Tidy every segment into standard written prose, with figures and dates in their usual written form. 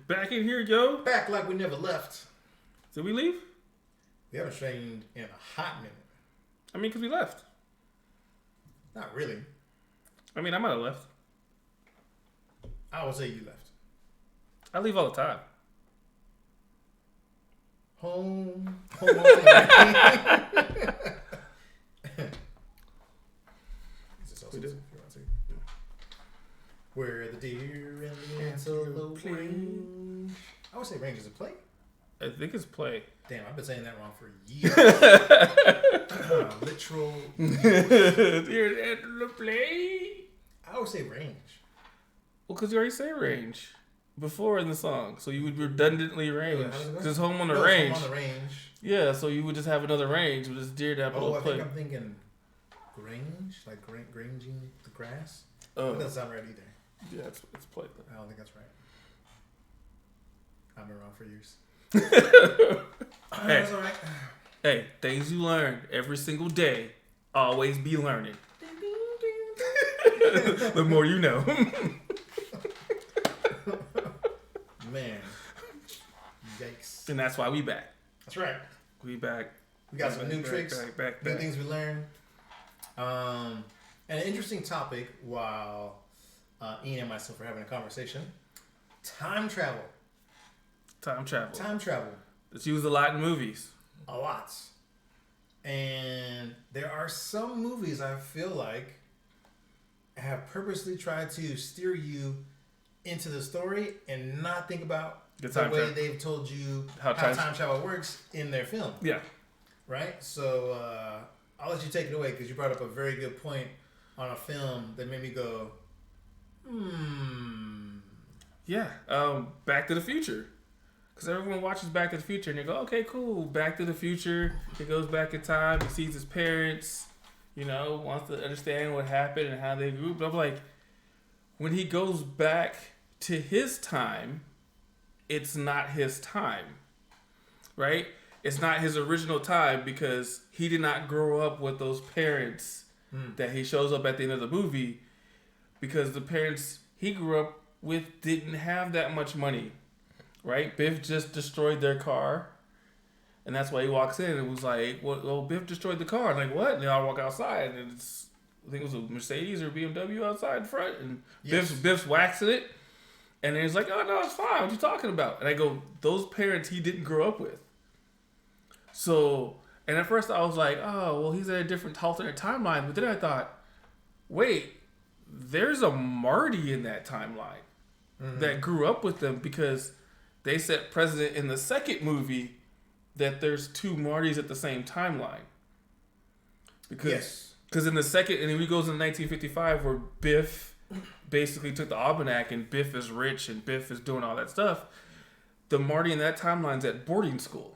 Back in here, yo. Back like we never left. Did we leave? We haven't trained in a hot minute. I mean, because we left. Not really. I mean, I might have left. I would say you left. I leave all the time. Home. We do. Where the deer and the antelope range. I would say range is a play. I think it's play. Damn, I've been saying that wrong for years. Literal. Deer and antelope play. I would say range. Well, because you already say range before in the song, so you would redundantly range. Because it's home on the range. Home on the range. Yeah, so you would just have another range with this deer that I think I'm thinking grange, like granging the grass. That doesn't sound right either. Yeah, it's play. I don't think that's right. I've been wrong for years. Hey, that's all right. Hey, things you learn every single day. Always be learning. The more you know. Man. Yikes. And that's why we back. That's right. We back. We got some new tricks, back. new things we learned. And an interesting topic while Ian and myself are having a conversation. Time travel. Time travel. It's used a lot in movies. A lot. And there are some movies I feel like have purposely tried to steer you into the story and not think about the way they've told you how time travel works in their film. Yeah. Right? So I'll let you take it away because you brought up a very good point on a film that made me go, Yeah. Back to the Future. Because everyone watches Back to the Future and they go, okay, cool. Back to the Future. He goes back in time. He sees his parents. Wants to understand what happened and how they grew. But I'm like, when he goes back to his time, it's not his time. Right? It's not his original time because he did not grow up with those parents that he shows up at the end of the movie, because the parents he grew up with didn't have that much money, right? Biff just destroyed their car, and that's why he walks in and was like, well, Biff destroyed the car. I'm like, what? And they all walk outside, and I think it was a Mercedes or BMW outside in front, and yes. Biff's waxing it, and then he's like, oh, no, it's fine. What you talking about? And I go, those parents he didn't grow up with. So, and at first I was like, oh, well, he's at a different alternate timeline. But then I thought, wait, there's a Marty in that timeline that grew up with them, because they set precedent in the second movie that there's two Martys at the same timeline. Because in the second, and then he goes in 1955 where Biff basically took the almanac and Biff is rich and Biff is doing all that stuff. The Marty in that timeline's at boarding school.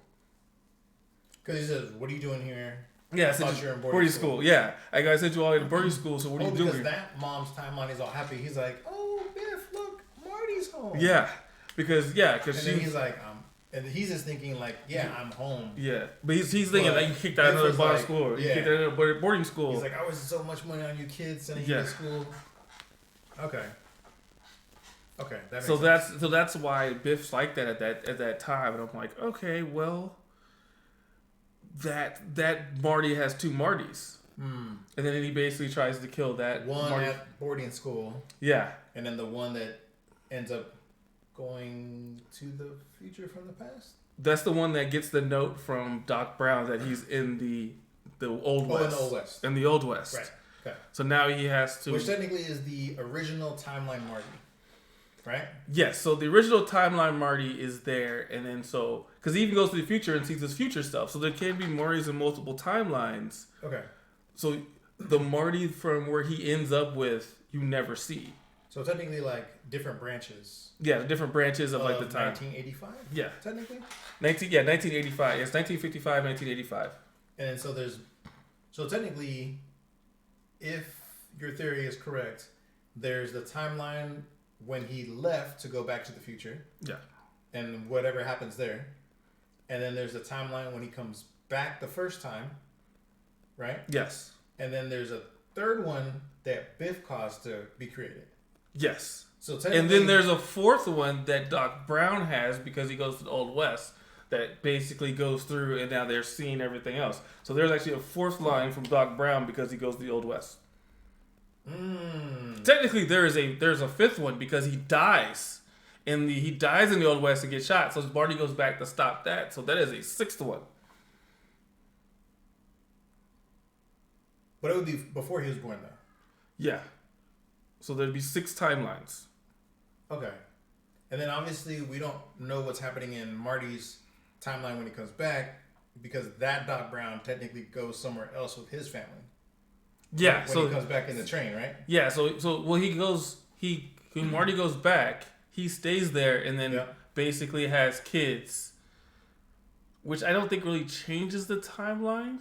Because he says, what are you doing here? Yeah, I thought you're in boarding school. Yeah. I sent you all in boarding school, so what are you doing? Because that mom's timeline is all happy. He's like, oh, Biff, look, Marty's home. Yeah. Because then he's like, and he's just thinking like, yeah, I'm home. Yeah. But he's thinking like, you kicked out of another school. You kicked out of another boarding school. He's like, I wasted so much money on you kids sending you to school. Okay, that makes sense. That's why Biff's like that at that time. And I'm like, okay, well, that Marty has two Martys. And then he basically tries to kill that one Marty at boarding school. Yeah. And then the one that ends up going to the future from the past. That's the one that gets the note from Doc Brown that he's in the Old West. In the Old West. In the Old West. Right. Okay. So now he has to... Which technically is the original timeline Marty. Right? Yes. So the original timeline Marty is there. And then so... Because he even goes to the future and sees his future stuff. So there can be Martys in multiple timelines. Okay. So the Marty from where he ends up with, you never see. So technically like different branches. Yeah, the different branches of like the time. 1985? Yeah. Technically? 1985. Yes, 1955, 1985. And then so technically, if your theory is correct, there's the timeline when he left to go back to the future. Yeah. And whatever happens there. And then there's the timeline when he comes back the first time. Right? Yes. And then there's a third one that Biff caused to be created. Yes. So and then there's a fourth one that Doc Brown has because he goes to the Old West that basically goes through and now they're seeing everything else. So there's actually a fourth line from Doc Brown because he goes to the Old West. Technically, there's a fifth one because he dies in the Old West and gets shot. So Marty goes back to stop that. So that is a sixth one. But it would be before he was born, though. Yeah. So there'd be 6 timelines. Okay. And then obviously we don't know what's happening in Marty's timeline when he comes back because that Doc Brown technically goes somewhere else with his family. Yeah. When he comes back in the train, right? Yeah. So when Marty goes back, he stays there and then basically has kids, which I don't think really changes the timeline.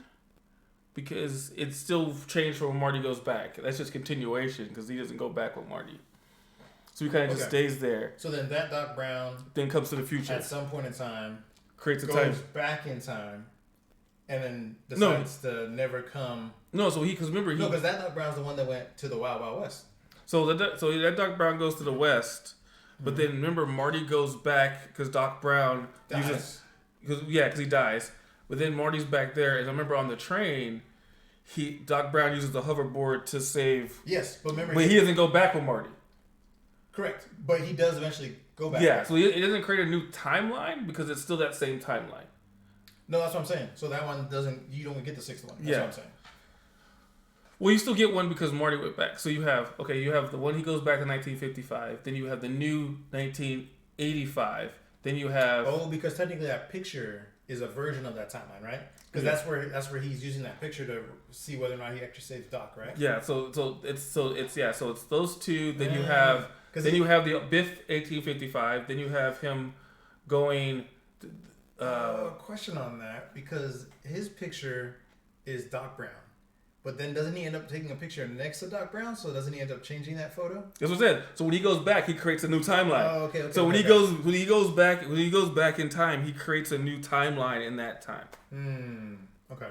Because it's still changed from when Marty goes back. That's just continuation because he doesn't go back with Marty. So he kind of just stays there. So then that Doc Brown then comes to the future. At some point in time, creates a goes back in time, and then decides to never come. No, so because that Doc Brown's the one that went to the Wild Wild West. So that Doc Brown goes to the West, but then remember Marty goes back because Doc Brown dies. Because he dies. But then Marty's back there, and I remember on the train, Doc Brown uses the hoverboard to save. Yes, but remember, he doesn't go back with Marty. Correct, but he does eventually go back. Yeah, so it doesn't create a new timeline because it's still that same timeline. No, that's what I'm saying. So that one doesn't. You don't get the sixth one. That's what I'm saying. Well, you still get one because Marty went back. So you have the one he goes back to 1955. Then you have the new 1985. Then you have because technically that picture is a version of that timeline, right? Because that's where he's using that picture to see whether or not he actually saves Doc, right? Yeah. So it's those two. Then you have you have the Biff 1855. Then you have him going. Question on that because his picture is Doc Brown. But then doesn't he end up taking a picture next to Doc Brown? So doesn't he end up changing that photo? That's what I said. So when he goes back, he creates a new timeline. Oh, okay. So when he goes back in time, he creates a new timeline in that time. Okay.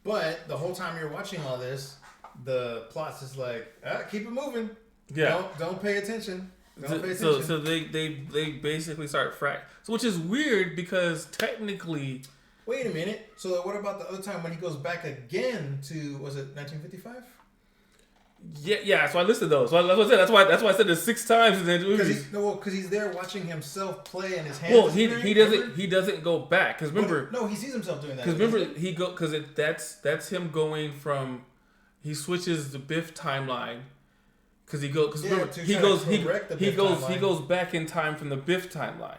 But the whole time you're watching all this, the plot's just like, keep it moving. Yeah. Don't pay attention. So they basically start So which is weird because technically. Wait a minute. So what about the other time when he goes back again to, was it 1955? Yeah. So I listed those. So that's what I said. That's why I said there's 6 times in the movies. Because he's there watching himself play and his hands. Well, he doesn't go back because remember. No, he sees himself doing that. Because remember that's him going from, he switches the Biff timeline. Because he goes back in time from the Biff timeline.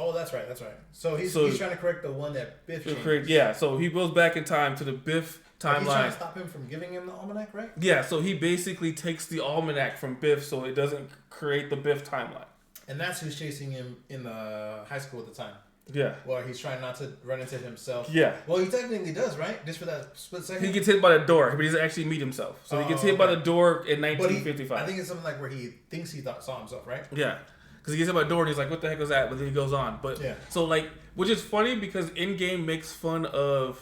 Oh, that's right. So he's trying to correct the one that Biff changed. Yeah, so he goes back in time to the Biff timeline. He's trying to stop him from giving him the almanac, right? Yeah, so he basically takes the almanac from Biff so it doesn't create the Biff timeline. And that's who's chasing him in the high school at the time. Yeah. Well, he's trying not to run into himself. Yeah. Well, he technically does, right? Just for that split second. He gets hit by the door, but he doesn't actually meet himself. So he gets hit by the door in 1955. I think it's something like where he thinks he saw himself, right? Yeah. Because he gets hit by the door and he's like, what the heck was that? But then he goes on. But so which is funny because Endgame makes fun of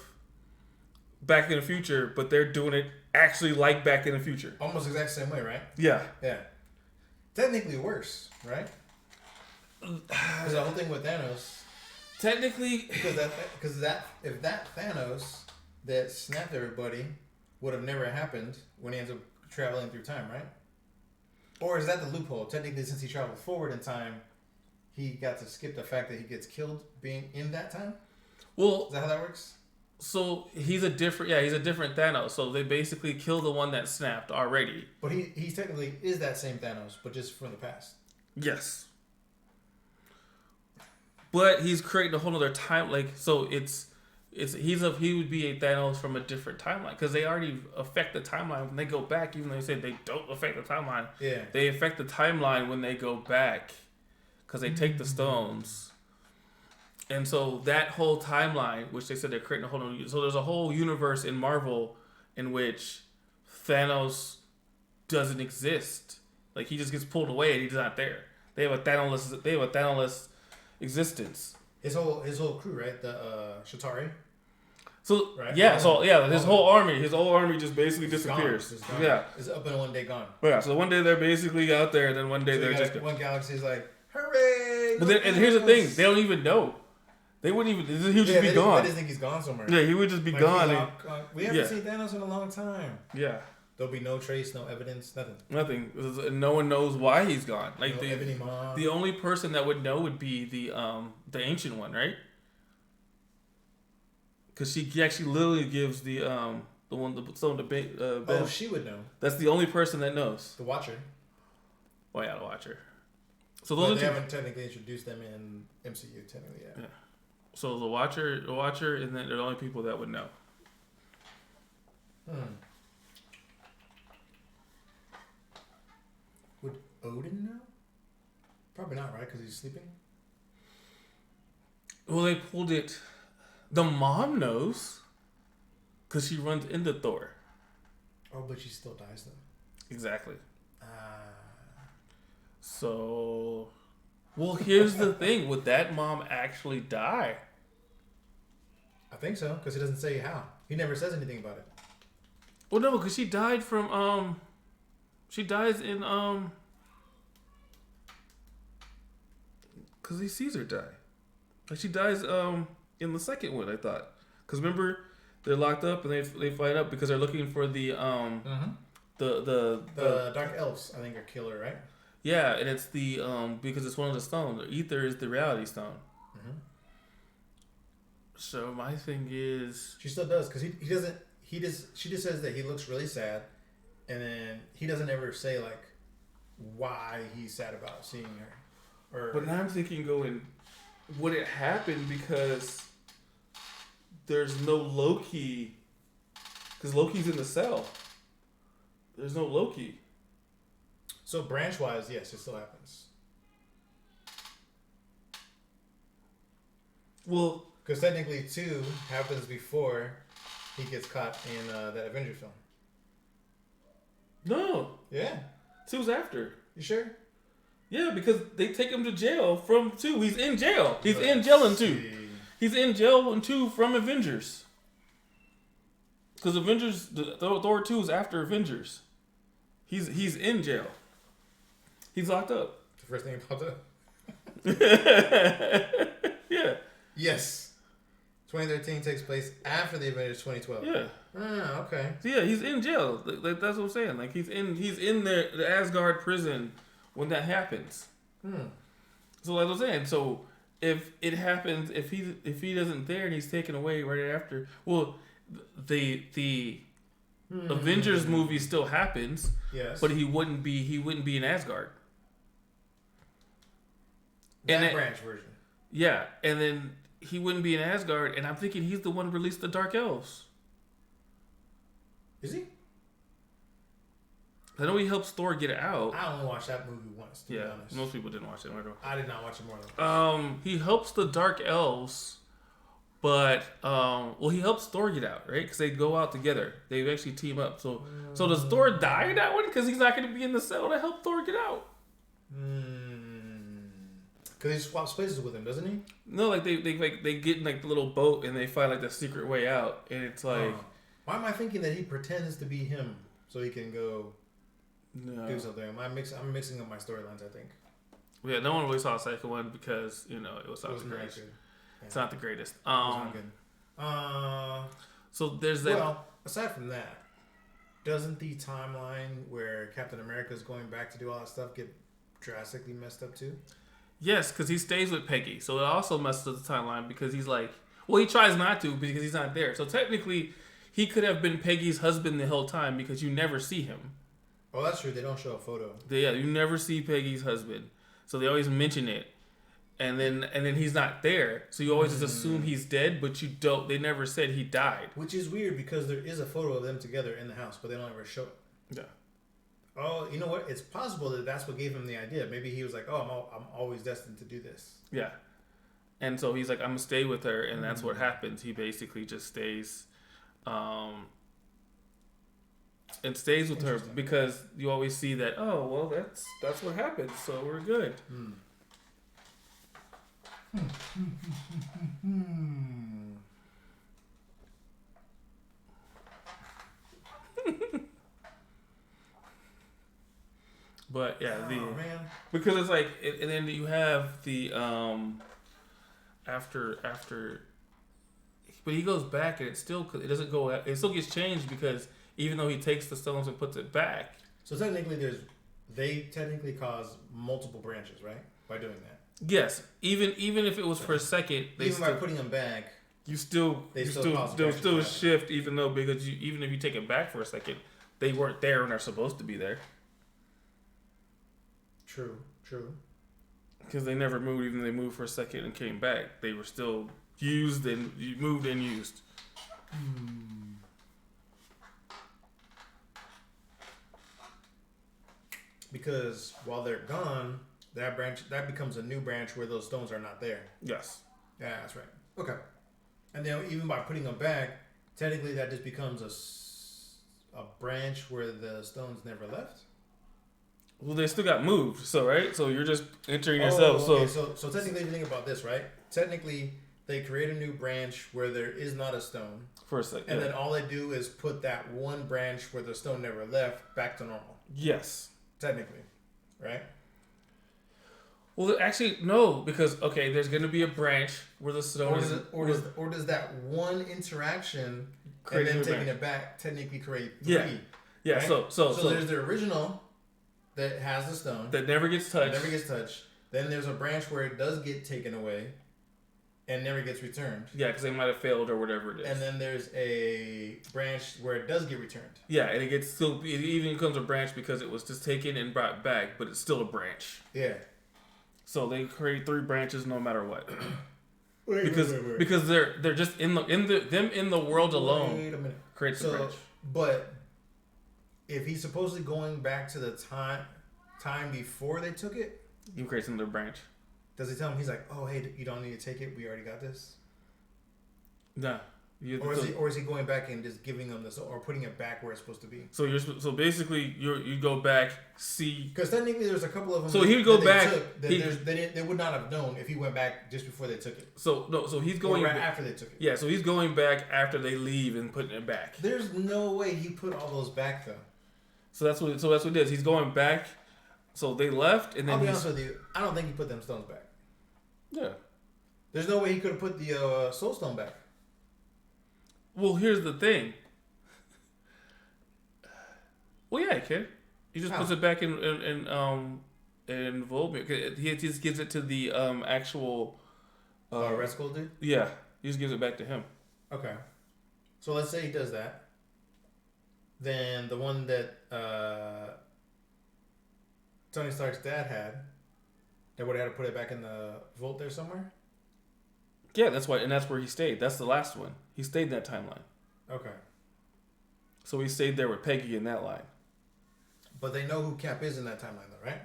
Back in the Future, but they're doing it actually like Back in the Future. Almost exact same way, right? Yeah. Yeah. Technically worse, right? Because the whole thing with Thanos. Technically, if that Thanos that snapped everybody would have never happened when he ends up traveling through time, right? Or is that the loophole? Technically, since he traveled forward in time, he got to skip the fact that he gets killed being in that time? Well, is that how that works? So he's a different Thanos. So they basically kill the one that snapped already. But he technically is that same Thanos, but just from the past. Yes. But he's creating a whole other time. He would be a Thanos from a different timeline because they already affect the timeline when they go back. Even though they say they don't affect the timeline, they affect the timeline when they go back because they take the stones. And so that whole timeline, which they said they're creating a whole new, so there's a whole universe in Marvel in which Thanos doesn't exist. Like he just gets pulled away and he's not there. They have a Thanos existence. His whole crew, right? The Chitauri. So right? yeah, so yeah, his All whole army just basically disappears. It's gone. Yeah, It's up in one day gone. but yeah. So one day they're basically out there, and then one day So they're you just. got one galaxy's like, hooray! But then, and here's the thing: they don't even know. They wouldn't even. He would just be gone. They just think he's gone somewhere. Yeah, he would just be Like, gone. We haven't seen Thanos in a long time. Yeah. There'll be no trace, no evidence, nothing. Nothing. No one knows why he's gone. Like no the only person that would know would be the ancient one, right? Because she actually literally gives the one oh, she would know. That's the only person that knows. The Watcher. Oh yeah, the Watcher. So those they haven't technically introduced them in MCU technically yet. Yeah. So the Watcher, and then they're the only people that would know. Would Odin know? Probably not, right? Because he's sleeping. Well, they pulled it. The mom knows, because she runs into Thor. Oh, but she still dies though. Exactly. So, well, here's the thing: would that mom actually die? I think so, because he doesn't say how. He never says anything about it. Well, no, because she died from she dies in because he sees her die. Like she dies in the second one, I thought. Because remember, they're locked up and they fight up because they're looking for the Dark Elves, I think, are killer, right? Yeah, and it's the because it's one of the stones. The ether is the reality stone. Mm-hmm. So my thing is, she still does, because he doesn't. She just says that he looks really sad, and then he doesn't ever say like why he's sad about seeing her. But now I'm thinking, would it happen because there's no Loki? Because Loki's in the cell. There's no Loki. So branch-wise, yes, it still happens. Well, because technically 2 happens before he gets caught in that Avenger film. No. Yeah. 2's after. You sure? Yeah, because they take him to jail from 2. He's in jail. He's in jail in 2. He's in jail in 2 from Avengers. Because Avengers, Thor 2 is after Avengers. He's in jail. He's locked up. The first thing he popped up. Yeah. Yes. 2013 takes place after the Avengers 2012. Yeah. Ah, okay. So yeah, he's in jail. Like that's what I'm saying. Like he's in the Asgard prison when that happens. So like I was saying, so if it happens, if he doesn't there and he's taken away right after, well, the Avengers movie still happens. Yes. But he wouldn't be in Asgard. That branch version. Yeah, and then he wouldn't be in Asgard, and I'm thinking he's the one who released the Dark Elves. Is he? I know he helps Thor get out. I only watched that movie once, to be honest. Most people didn't watch it. I did not watch it more than once. He helps the Dark Elves, but he helps Thor get out, right? Because they go out together. They actually team up. So does Thor die in that one? Because he's not going to be in the cell to help Thor get out. Because he swaps places with him, doesn't he? No, like they get in like the little boat and they find like the secret way out, and it's like. Why am I thinking that he pretends to be him so he can go do something? I'm mixing up my storylines, I think. Yeah, no one really saw the second one because it was not the greatest. It's not the greatest. It was not good. So there's that. Well, aside from that, doesn't the timeline where Captain America is going back to do all that stuff get drastically messed up too? Yes, because he stays with Peggy, so it also messes up the timeline because he's like, well, he tries not to because he's not there. So technically, he could have been Peggy's husband the whole time because you never see him. Oh, that's true. They don't show a photo. You never see Peggy's husband, so they always mention it, and then he's not there, so you always just assume he's dead, but you don't. They never said he died, which is weird because there is a photo of them together in the house, but they don't ever show it. Yeah. Oh, you know what? It's possible that that's what gave him the idea. Maybe he was like, "Oh, I'm always destined to do this." Yeah, and so he's like, "I'm gonna stay with her," and that's what happens. He basically just stays, and stays with her because you always see that. Oh, well, that's what happens. So we're good. But yeah, man. because it's like, and then you have the after, but he goes back and it doesn't go. It still gets changed because even though he takes the stones and puts it back. So technically, they technically cause multiple branches, right? By doing that. Yes, even if it was for a second, by putting them back, they'll still shift. Even though even if you take it back for a second, they weren't there and are supposed to be there. True. Because they never moved, even though they moved for a second and came back. They were still used and moved and used. Because while they're gone, that becomes a new branch where those stones are not there. Yes. Yeah, that's right. Okay. And then even by putting them back, technically that just becomes a branch where the stones never left. Well, they still got moved, so right? So you're just entering yourself. Okay. So technically, if you think about this, right? Technically, they create a new branch where there is not a stone. For a second. And then all they do is put that one branch where the stone never left back to normal. Yes. Technically. Right? Well, actually, no, because, okay, there's going to be a branch where the stone or does that one interaction and then taking it back technically create three? Yeah, right? So there's the original that has the stone that never gets touched. Then there's a branch where it does get taken away and never gets returned. Yeah, because they might have failed or whatever it is. And then there's a branch where it does get returned. Yeah, and it even becomes a branch because it was just taken and brought back, but it's still a branch. Yeah. So they create 3 branches no matter what. Wait. Because they're just in the world alone. Wait a minute. Creates a branch. But if he's supposedly going back to the time before they took it, he creates another branch. Does he tell him? He's like, "Oh, hey, you don't need to take it. We already got this." No. Or is he going back and just giving them this or putting it back where it's supposed to be? So basically you go back, see, because technically there's a couple of them. So he would go back. They would not have known if he went back just before they took it. So he's going right after they took it. Yeah, so he's going back after they leave and putting it back. There's no way he put all those back though. So that's what it is. He's going back. So they left, and then I'll be honest with you. I don't think he put them stones back. Yeah. There's no way he could have put the soul stone back. Well, here's the thing. Well, yeah, he can. He just puts it back in Volbeat. He just gives it to the actual Red Skull dude? Yeah, he just gives it back to him. Okay. So let's say he does that. Then the one that Tony Stark's dad had, they would have had to put it back in the vault there somewhere? Yeah, that's where he stayed. That's the last one. He stayed in that timeline. Okay. So he stayed there with Peggy in that line. But they know who Cap is in that timeline, though, right?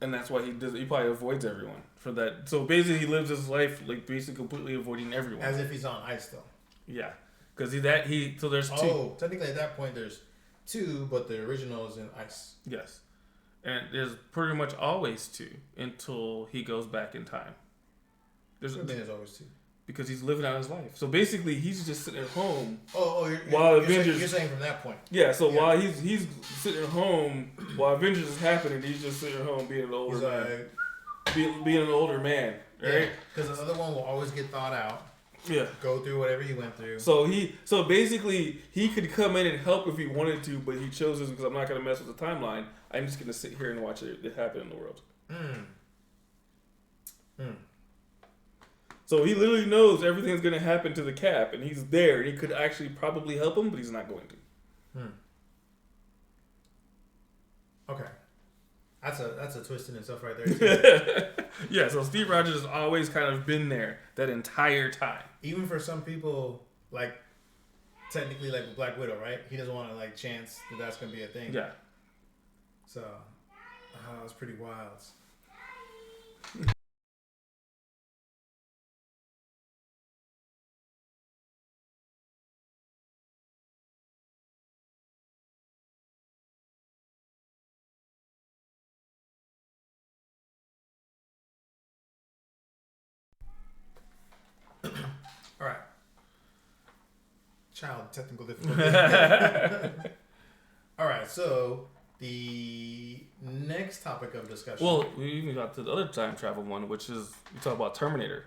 And that's why he probably avoids everyone for that. So basically, he lives his life like basically completely avoiding everyone. As if he's on ice, though. Yeah, because so there's 2. Oh, technically at that point there's 2, but the original is in ice. Yes, and there's pretty much always 2 until he goes back in time. There's always 2. Because he's living out his life. So basically, he's just sitting at home. You're saying from that point. Yeah. So while he's sitting at home, while Avengers is happening, he's just sitting at home being an older man. Being an older man, right? Because the other one will always get thought out. Yeah. Go through whatever he went through. So basically, he could come in and help if he wanted to, but he chose this because I'm not going to mess with the timeline. I'm just going to sit here and watch it happen in the world. So he literally knows everything's going to happen to the Cap, and he's there, and he could actually probably help him, but he's not going to. Okay. That's a twist in itself right there, too. Yeah, so Steve Rogers has always kind of been there that entire time. Even for some people, like, technically, like with Black Widow, right? He doesn't want to, like, chance that that's going to be a thing. Yeah. So, it's pretty wild. All right. Child technical difficulty. All right, so The next topic of discussion. Well, we even got to the other time travel one, which is you talk about Terminator.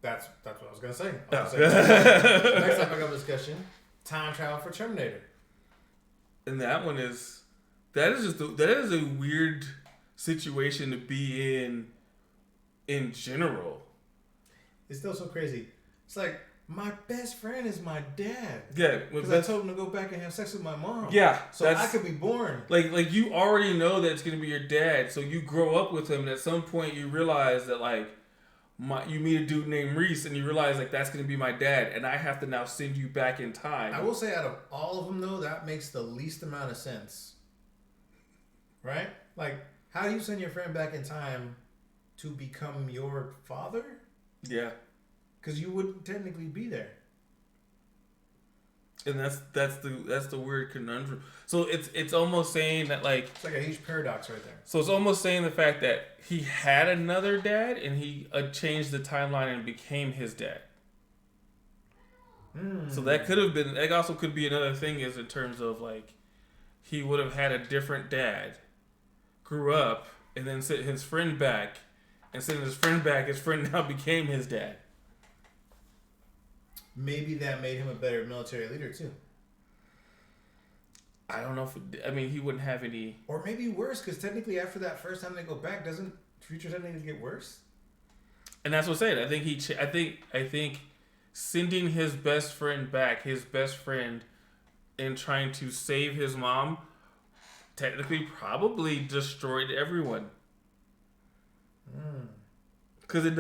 That's what I was gonna say. Next topic of discussion: time travel for Terminator. And that is a weird situation to be in general. It's still so crazy. It's like my best friend is my dad. Yeah, because I told him to go back and have sex with my mom. Yeah, so I could be born. Like you already know that it's gonna be your dad, so you grow up with him, and at some point you realize that you meet a dude named Reese, and you realize like that's gonna be my dad, and I have to now send you back in time. I will say, out of all of them though, that makes the least amount of sense. Right? Like, how do you send your friend back in time to become your father? Yeah. Because you wouldn't technically be there. And that's the weird conundrum. So it's almost saying that like it's like a huge paradox right there. So it's almost saying the fact that he had another dad and he changed the timeline and became his dad. So that could have been. That also could be another thing, is in terms of like he would have had a different dad, grew up, and then sent his friend back, and sending his friend back, his friend now became his dad. Maybe that made him a better military leader too. I don't know if he wouldn't have any. Or maybe worse, because technically after that first time they go back, doesn't future technically get worse? And that's what I'm saying. I think sending his best friend back, and trying to save his mom, technically probably destroyed everyone. Because it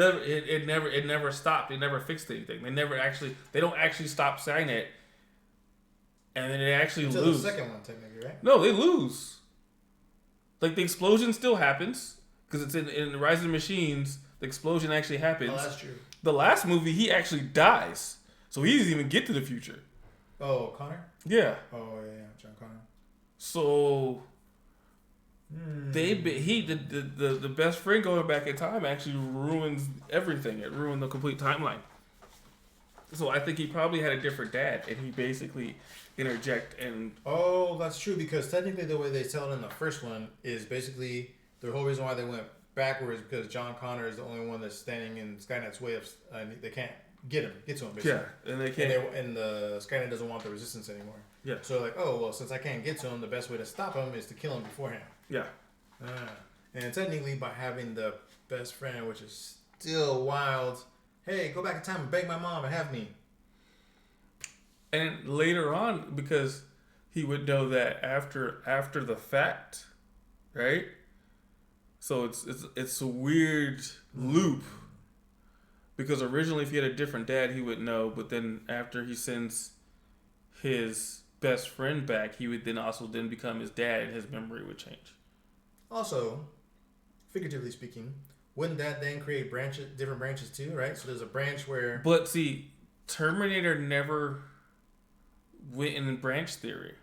never stopped. It never fixed anything. They don't actually stop saying it, and then they actually until lose. The second one, technically, right? No, they lose. Like the explosion still happens because it's in the Rise of the Machines. The explosion actually happens. Oh, that's true. The last movie, he actually dies, so he doesn't even get to the future. Oh, Connor? Yeah. Oh yeah, John Connor. So the best friend going back in time actually ruins everything. It ruined the complete timeline. So I think he probably had a different dad, and he basically interject and. Oh, that's true, because technically the way they tell it in the first one is basically the whole reason why they went backwards, because John Connor is the only one that's standing in Skynet's way of. They can't get to him. Basically. Yeah, and they can't. And the Skynet doesn't want the resistance anymore. Yeah. So like, oh well, since I can't get to him, the best way to stop him is to kill him beforehand. Yeah. And technically, by having the best friend, which is still wild. Hey, go back in time and bang my mom and have me. And later on, because he would know that after the fact, right? So it's a weird loop. Because originally, if he had a different dad, he would know. But then after he sends his best friend back, he would then also become his dad, and his memory would change. Also, figuratively speaking, wouldn't that then create different branches too, right? So there's a branch where... But see, Terminator never went in branch theory.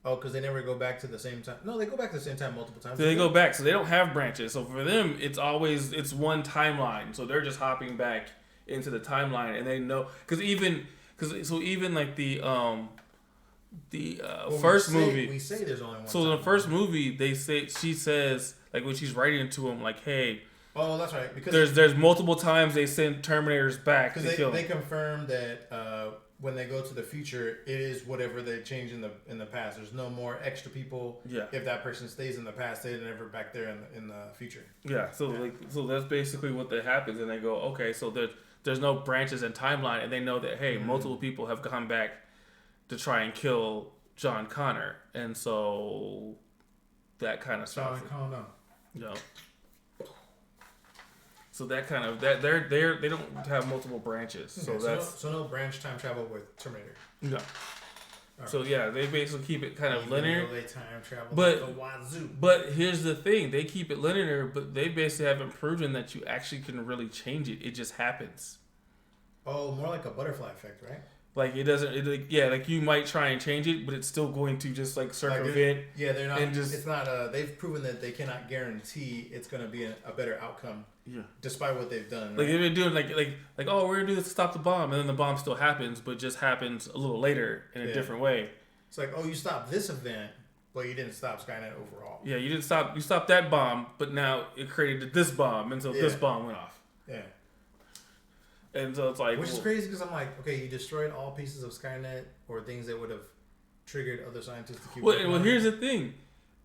Oh, because they never go back to the same time. No, they go back to the same time multiple times. So they go back, so they don't have branches. So for them, it's one timeline. So they're just hopping back into the timeline, and they know even like the first movie. We say there's only one. So in the first movie, she says like when she's writing to him, like, "Hey." Oh, that's right. Because there's multiple times they send Terminators back to kill. They confirm that when they go to the future, it is whatever they change in the past. There's no more extra people. Yeah. If that person stays in the past, they're never back there in the future. Yeah. So so that's basically what that happens, and they go, okay, so there's no branches and timeline, and they know that multiple people have come back to try and kill John Connor, and so that kind of stuff. John Connor. Yeah. So that kind of they don't have multiple branches. Okay, So no branch time travel with Terminator. No. Right. So yeah, they basically keep it kind of linear. They time travel but here's the thing: they keep it linear, but they basically haven't proven that you actually can really change it. It just happens. Oh, more like a butterfly effect, right? Like it doesn't. Like you might try and change it, but it's still going to just like circumvent. They're not. It's not. They've proven that they cannot guarantee it's going to be a better outcome. Yeah. Despite what they've done. Right? Like they've been doing like oh, we're gonna do this to stop the bomb, and then the bomb still happens, but just happens a little later in a different way. It's like, oh, you stopped this event, but you didn't stop Skynet overall. Yeah, you didn't stop. You stopped that bomb, but now it created this bomb, and so this bomb went off. Yeah. And so it's like, which is crazy because I'm like, okay, you destroyed all pieces of Skynet or things that would have triggered other scientists to keep. Well, here's the thing: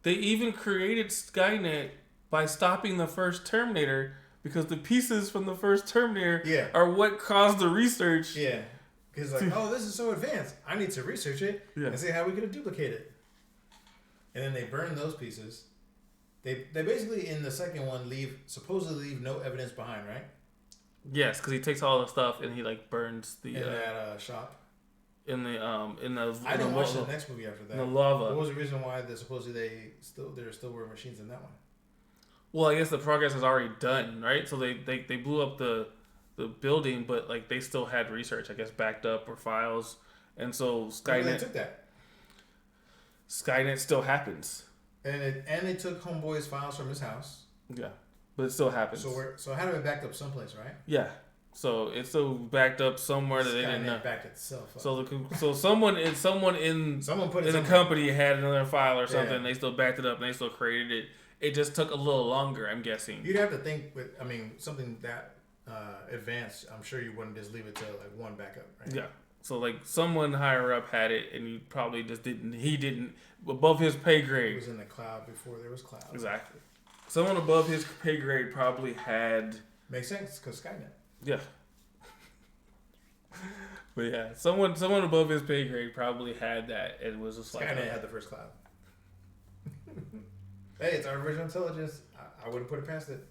they even created Skynet by stopping the first Terminator because the pieces from the first Terminator are what caused the research. Yeah. Because like, oh, this is so advanced. I need to research it and see how we could duplicate it. And then they burn those pieces. They basically in the second one supposedly leave no evidence behind, right? Yes, because he takes all the stuff and he like burns the in that shop. In the I didn't watch the next movie after that. In the lava. What was the reason why supposedly there still were machines in that one? Well, I guess the progress is already done, right? So they blew up the building, but like they still had research, I guess, backed up or files, and so Skynet. They took that. Skynet still happens. And they took Homeboy's files from his house. Yeah, but it still happens. So how do it backed up someplace, right? Yeah. So it's still backed up somewhere that they didn't know. Backed itself up. So someone in the company had another file or something. And they still backed it up and they still created it. It just took a little longer, I'm guessing. You'd have to think something that advanced. I'm sure you wouldn't just leave it to like one backup, right? Yeah. So like someone higher up had it, and he probably just didn't. He didn't above his pay grade. It was in the cloud before there was cloud. Exactly. Someone above his pay grade probably had. Makes sense because Skynet. Yeah. But yeah, someone above his pay grade probably had that. It was just like Skynet had the first cloud. Hey, it's artificial intelligence. I wouldn't put it past it.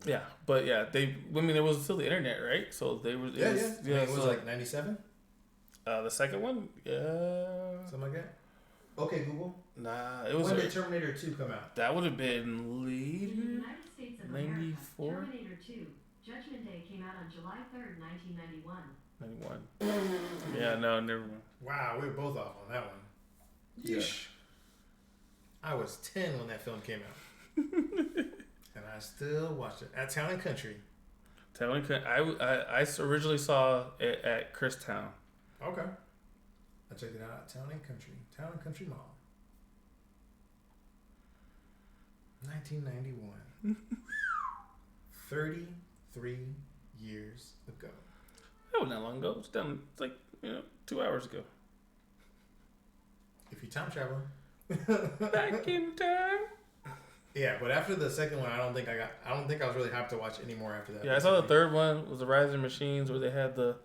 Yeah, but yeah, it was still the internet, right? So they were. It was like 97. The second one, something like that. Okay, Google. Nah, it was. When did Terminator 2 come out? That would have been later. In the United States of 94? America, Terminator 2, Judgment Day came out on July 3rd, 1991. 91. Yeah, no, never mind. Wow, we were both off on that one. Yeesh. I was 10 when that film came out. And I still watched it. At Town and Country. Town and Country. I originally saw it at Christown. Okay. I checked it out at Town and Country. Town and Country Mall. 1991. 33 years ago. That wasn't that long ago. It's done like 2 hours ago. If you time travel. Back in time. Yeah, but after the second one, I don't think I was really hyped to watch any more after that. Yeah, I saw the third one was the Rising Machines, where they had the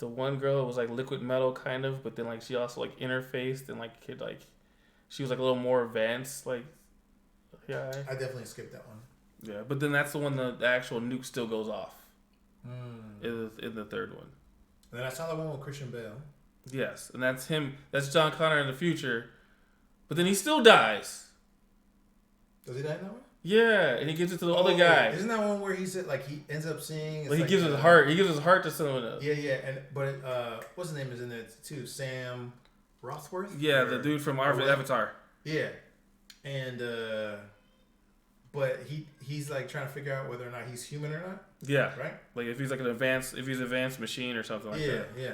one girl was like liquid metal kind of, but then like she also like interfaced and like she was like a little more advanced. Like, yeah, I definitely skipped that one. Yeah, but then that's the one the actual nuke still goes off. In the third one. And then I saw the one with Christian Bale. Yes, and that's him. That's John Connor in the future, but then he still dies. Does he die in that one? Yeah, and he gives it to the other guy. Isn't that one where he said like he ends up seeing? Like he gives his heart. He gives his heart to someone else. Yeah, but what's his name is in it too? Sam Rothworth. Yeah, the dude from Avatar. Yeah, and but he's like trying to figure out whether or not he's human or not. Yeah, right. Like if he's like an advanced machine or something like that. Yeah.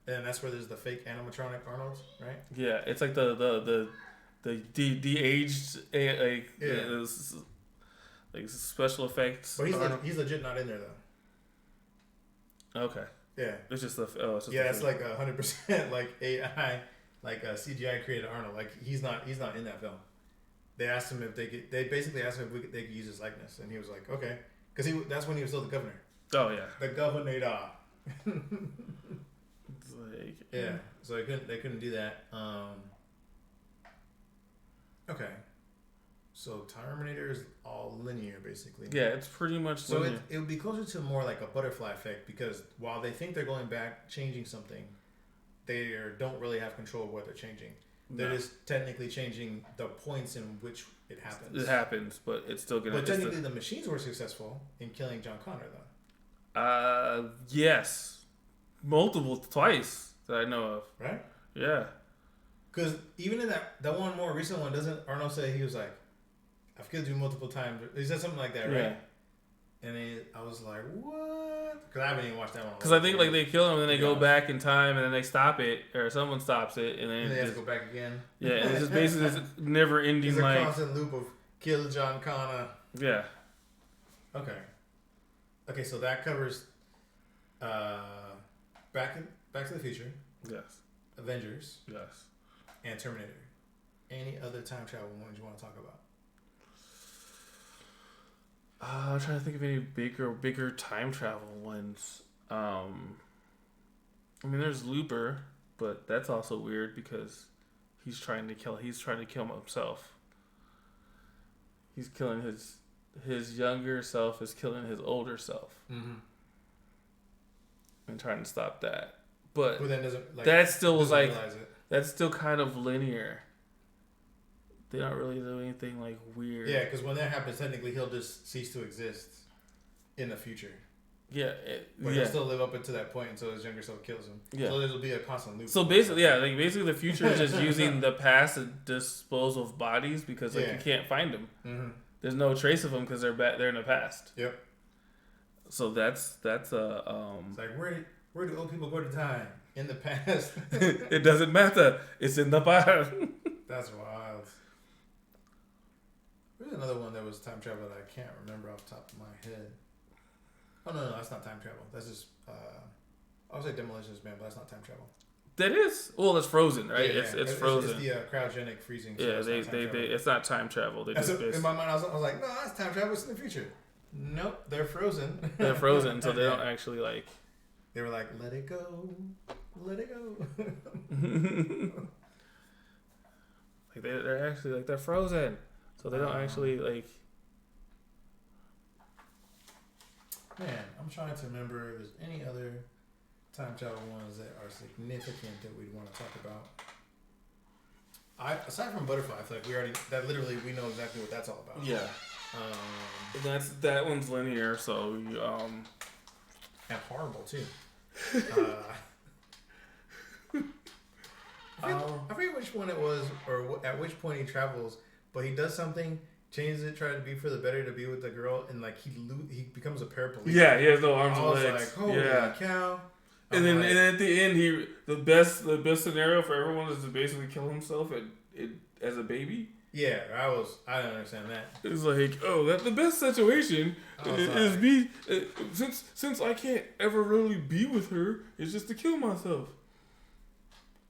And that's where there's the fake animatronic Arnold, right? Yeah, it's like the de-aged like special effects. But he's legit not in there though. Okay. Yeah. It's just it's like 100% like AI, like CGI created Arnold. Like he's not in that film. They asked him if they basically asked him if they could use his likeness, and he was like, okay, because that's when he was still the governor. Oh yeah. The governor. Like, yeah. So they couldn't do that. Okay. So Terminator is all linear, basically. Yeah, it's pretty much so linear. It would be closer to more like a butterfly effect, because while they think they're going back, changing something, they don't really have control of what they're changing. They're just technically changing the points in which it happens. It happens, but it's still gonna. But technically, the machines were successful in killing John Connor, though. Yes, twice that I know of. Right. Yeah. Because even in that one more recent one, doesn't Arnold say he was like, "I've killed you multiple times"? He said something like that, right? Yeah. And I was like, "What?" Because I haven't even watched that one. Because I think like they kill him and then they go Yeah. back in time and then they stop it or someone stops it and then And they it have to just, go back again. yeah, and it's just basically this never ending It's a like constant loop of kill John Connor. yeah. Okay, so that covers Back to the Future, Yes. Avengers, Yes. and Terminator. Any other time travel ones you want to talk about? I'm trying to think of any bigger time travel ones. I mean, there's Looper, but that's also weird because he's trying to kill himself. He's killing his younger self is killing his older self. Mm-hmm. And trying to stop that. But then doesn't like that still was like realize it. that's still kind of linear. They don't really do anything like weird. Yeah, because when that happens, technically he'll just cease to exist in the future. Yeah, But he'll still live up until that point until his younger self kills him. Yeah. So there'll be a constant loop. So basically, the future is just using the past to dispose of bodies because you can't find them. Mm-hmm. There's no trace of them because they're in the past. Yep. So that's a It's like where do old people go to die? In the past. it doesn't matter. It's in the past. That's wild. There's another one that was time travel that I can't remember off the top of my head. Oh no, that's not time travel. That's just I would say Demolitionist Man, but that's not time travel. That is that's Frozen, right? Yeah, It's Frozen. It's the cryogenic freezing. So Yeah, it's not time travel. it's not time travel. They just in my mind, I was like, no, that's time travel. It's in the future. Nope, they're frozen. they're frozen, so they don't actually like. They were like, let it go, let it go. Like they're actually like they're frozen, so they don't actually like. Man, I'm trying to remember if there's any other time travel ones that are significant that we'd want to talk about. Aside from Butterfly, I feel like we know exactly what that's all about. Yeah. That one's linear, so and horrible too. I forget which one it was, or at which point he travels, but he does something, changes it, tries to be for the better to be with the girl, and like he becomes a paraplegic. Yeah, he has no arms I or was legs. like, holy cow! And then at the end, the best scenario for everyone is to basically kill himself as a baby. Yeah, I didn't understand that. It's like, that's the best situation is me since I can't ever really be with her, it's just to kill myself.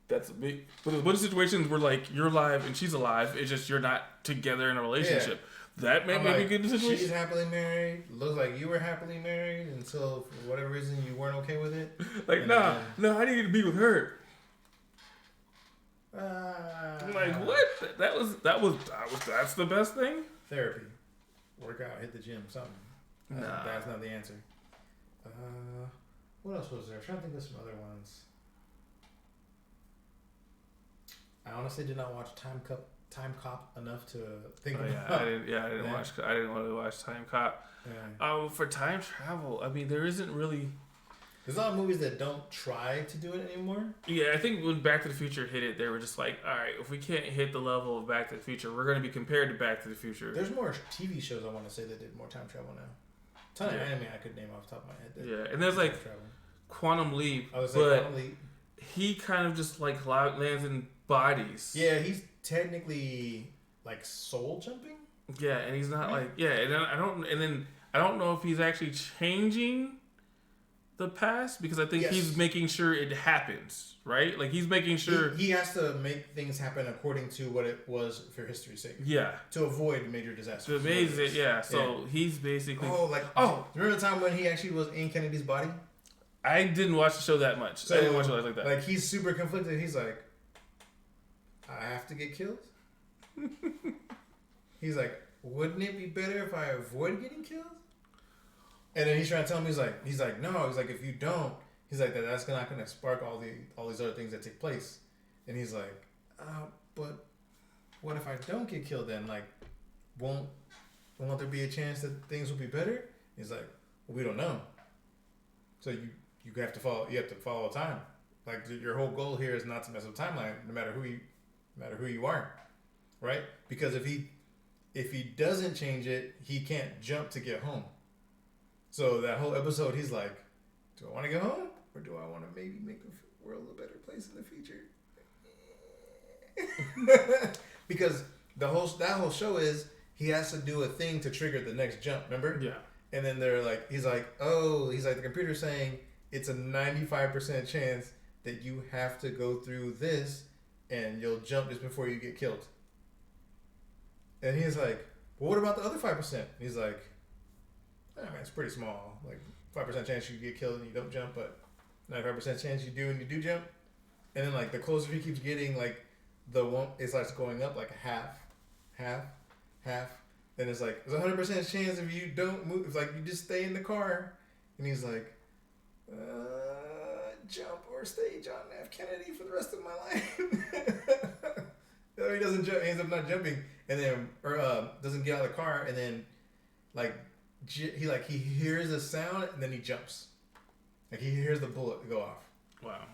That's a big. But there's a bunch of situations where like you're alive and she's alive. It's just you're not together in a relationship. Yeah. That may be a good situation. She's happily married. Looks like you were happily married until for whatever reason you weren't okay with it. Like no, I need to be with her. I'm like what? That's the best thing. Therapy, work out, hit the gym, something. That's not the answer. What else was there? I'm trying to think of some other ones. I honestly did not watch Time Cop enough to think about. I didn't watch. I didn't really watch Time Cop. Yeah. For time travel, I mean, there isn't really. There's a lot of movies that don't try to do it anymore. Yeah, I think when Back to the Future hit it, they were just like, all right, if we can't hit the level of Back to the Future, we're going to be compared to Back to the Future. There's more TV shows I want to say that did more time travel now. Ton of anime I could name off the top of my head. Yeah, and there's like Quantum Leap, but Quantum Leap. He kind of just like lands in bodies. Yeah, he's technically like soul jumping. Yeah, and he's not like and then I don't know if he's actually changing the past because I think he's making sure it happens, right? Like he's making sure he has to make things happen according to what it was for history's sake. Yeah, to avoid major disasters. So he's basically remember the time when he actually was in Kennedy's body? I didn't watch the show that much. So, I didn't watch it like that. Like he's super conflicted. He's like, I have to get killed. He's like, wouldn't it be better if I avoid getting killed? And then he's trying to tell me, he's like, no. He's like, if you don't, he's like, that's not going to spark all these other things that take place. And he's like, but what if I don't get killed then? Like, won't there be a chance that things will be better? He's like, well, we don't know. So you have to follow time. Like your whole goal here is not to mess up timeline, no matter who you are, right? Because if he doesn't change it, he can't jump to get home. So that whole episode, he's like, Do I want to go home, or do I want to maybe make the world a better place in the future? Because that whole show is he has to do a thing to trigger the next jump. Remember? Yeah. And then he's like, the computer's saying it's a 95% chance that you have to go through this, and you'll jump just before you get killed. And he's like, well, what about the other 5%? And he's like, man, it's pretty small. Like 5% chance you get killed and you don't jump, but 95% chance you do and you do jump. And then like the closer he keeps getting, like the one it starts going up like half. Then it's like there's 100% chance if you don't move. It's like you just stay in the car. And he's like, jump or stay John F. Kennedy for the rest of my life. No, he doesn't jump. He ends up not jumping, and then doesn't get out of the car, and then he hears a sound, and then he jumps. Like he hears the bullet go off. Wow.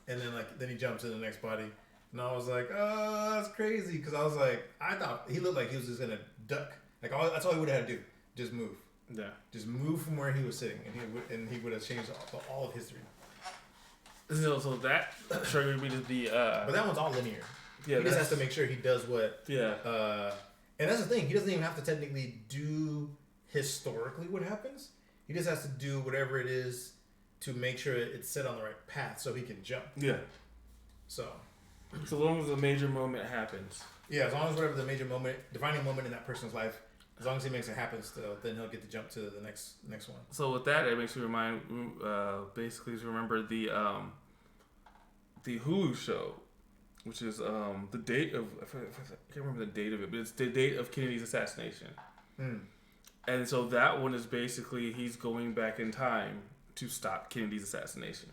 And then he jumps in the next body, and I was like, oh, that's crazy, because I was like, I thought he looked like he was just gonna duck. Like that's all he would have had to do, just move. Yeah. Just move from where he was sitting, and he would have changed all of history. So that triggered me to the. But that one's all linear. Yeah, he just has to make sure he does what. Yeah. And that's the thing. He doesn't even have to technically do historically what happens. He just has to do whatever it is to make sure it's set on the right path so he can jump. Yeah. So long as a major moment happens. Yeah, as long as whatever the major moment, defining moment in that person's life, as long as he makes it happen still, then he'll get to jump to the next one. So with that, it makes me basically remember the Hulu show, which is the date of I can't remember the date of it, but it's the date of Kennedy's assassination. And so that one is basically he's going back in time to stop Kennedy's assassination.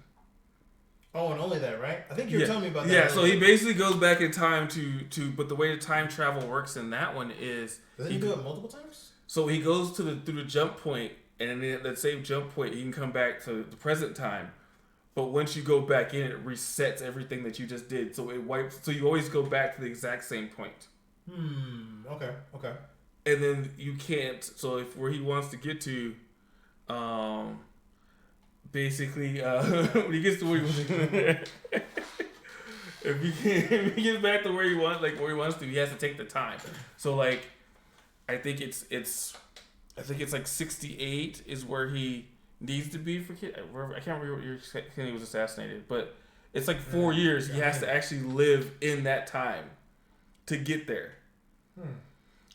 Oh, and only that, right? I think you were telling me about that. Yeah, so he basically goes back in time to but the way the time travel works in that one is doesn't he do it multiple times? So he goes through the jump point, and then at that same jump point, he can come back to the present time. But once you go back in, it resets everything that you just did. So it wipes. So you always go back to the exact same point. Okay. And then you can't. So if where he wants to get to, basically, when he gets to where he wants to, if he gets back to where he wants to, he has to take the time. So like, I think it's like 68 is where he needs to be for kid. I can't remember what year Kennedy was assassinated, but it's like 4 years he has to actually live in that time to get there.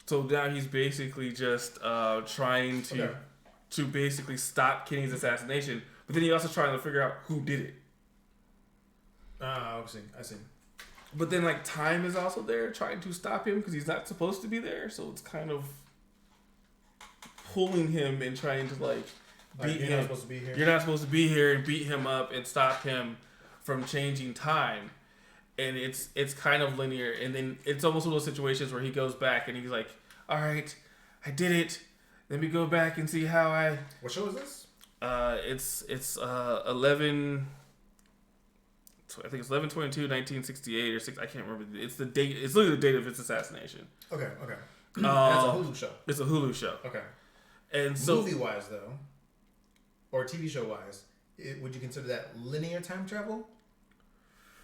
So now he's basically just trying to basically stop Kennedy's assassination, but then he's also trying to figure out who did it. I see. But then like time is also there trying to stop him because he's not supposed to be there, so it's kind of pulling him and trying to like beat him. You're not supposed to be here. You're not supposed to be here and beat him up and stop him from changing time. And it's kind of linear, and then it's almost one of those situations where he goes back and he's like, all right, I did it. Let me go back and see how I... What show is this? It's 11... I think it's 11/22/1968 or 6. I can't remember. It's the date. It's literally the date of its assassination. Okay. That's a Hulu show. It's a Hulu show. Okay. And so movie-wise though, or TV show-wise, would you consider that linear time travel?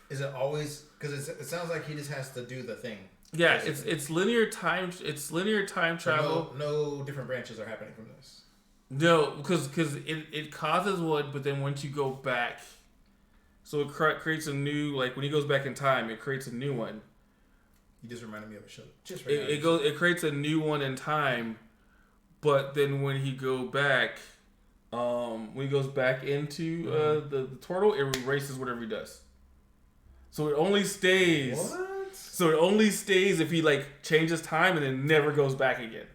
Is it always because it sounds like he just has to do the thing? Yeah, basically. It's linear time. It's linear time travel. So no different branches are happening from this. No, because it causes one, but then once you go back, so it creates a new, like when he goes back in time, it creates a new one. You just reminded me of a show. It creates a new one in time, but then when he goes back into the portal, it erases whatever he does. So it only stays. What? So it only stays if he like changes time and then never goes back again.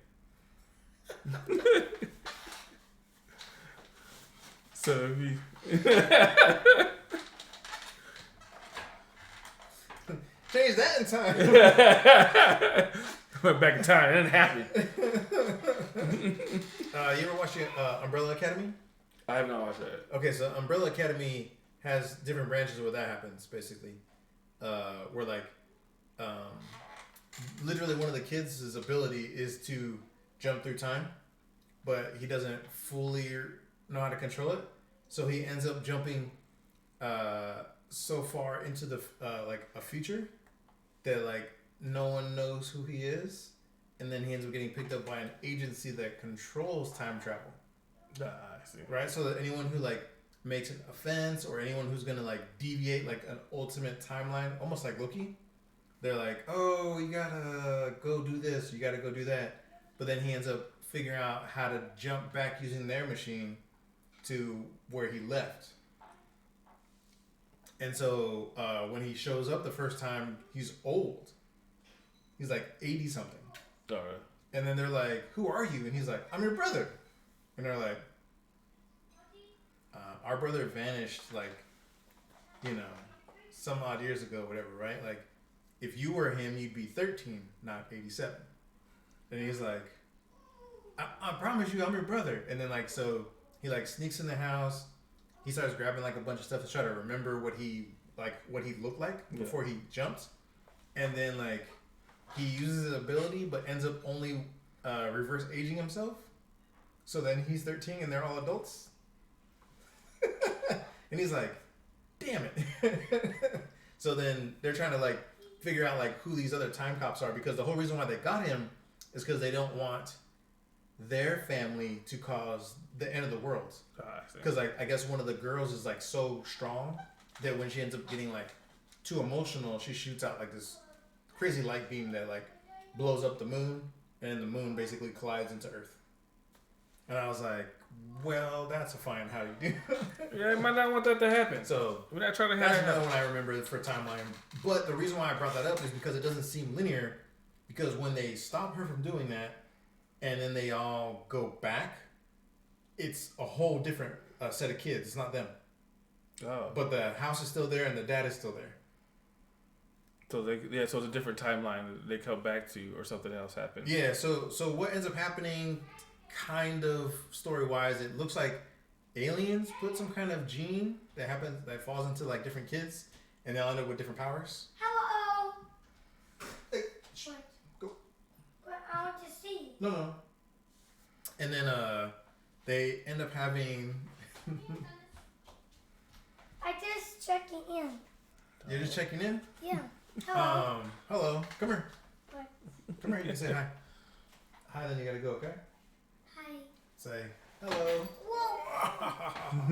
So if he change that in time. Went back in time. It didn't happen. You ever watch Umbrella Academy? I have not watched that. Okay, so Umbrella Academy has different branches where that happens, basically. Where like, literally one of the kids' ability is to jump through time, but he doesn't fully know how to control it. So he ends up jumping so far into the like a future that like no one knows who he is, and then he ends up getting picked up by an agency that controls time travel. I see. Right, so that anyone who like makes an offense or anyone who's gonna like deviate like an ultimate timeline, almost like Loki, they're like, oh, you gotta go do this, you gotta go do that, but then he ends up figuring out how to jump back using their machine to where he left. And so when he shows up the first time, he's old. He's like 80 something. All right. And then they're like, who are you? And he's like, I'm your brother. And they're like, our brother vanished like, some odd years ago, whatever, right? Like, if you were him, you'd be 13, not 87. And he's like, I promise you, I'm your brother. And then like, so he like sneaks in the house. He starts grabbing like a bunch of stuff to try to remember what he looked like before he jumps. And then like, he uses his ability, but ends up only reverse aging himself. So then he's 13 and they're all adults. And he's like, damn it. So then they're trying to like figure out like who these other time cops are, because the whole reason why they got him is because they don't want their family to cause the end of the world. Because I guess one of the girls is like so strong that when she ends up getting like too emotional, she shoots out like this crazy light beam that like blows up the moon, and the moon basically collides into Earth. And I was like, well, that's a fine how you do. Yeah, you might not want that to happen. So we're not trying to have that's another one I remember for timeline. But the reason why I brought that up is because it doesn't seem linear. Because when they stop her from doing that, and then they all go back, it's a whole different set of kids. It's not them. Oh. But the house is still there, and the dad is still there. So so it's a different timeline that they come back to, or something else happens. Yeah. So what ends up happening, kind of story wise, it looks like aliens put some kind of gene that falls into like different kids, and they'll end up with different powers. Hello. Hey, What? go. But I want to see. No. And then they end up having. I just checking in. You're just checking in. Yeah. Hello. Hello. Come here. What? Come here. You can say hi. Hi. Then you gotta go. Okay. Hi. Say hello. Whoa.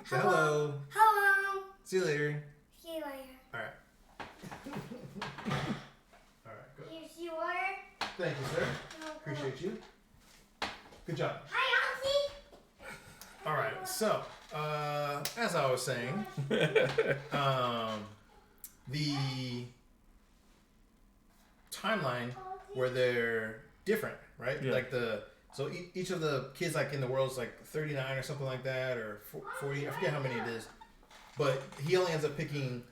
Say hello. Hello. See you later. See you later. All right. All right. Go. Here's your water. Thank you, sir. Appreciate you. Good job. Hi, Auntie. All right. So, as I was saying, the timeline where they're different, right? Yeah. Like each of the kids like in the world is like 39 or something like that, or 40. I forget how many it is, but he only ends up picking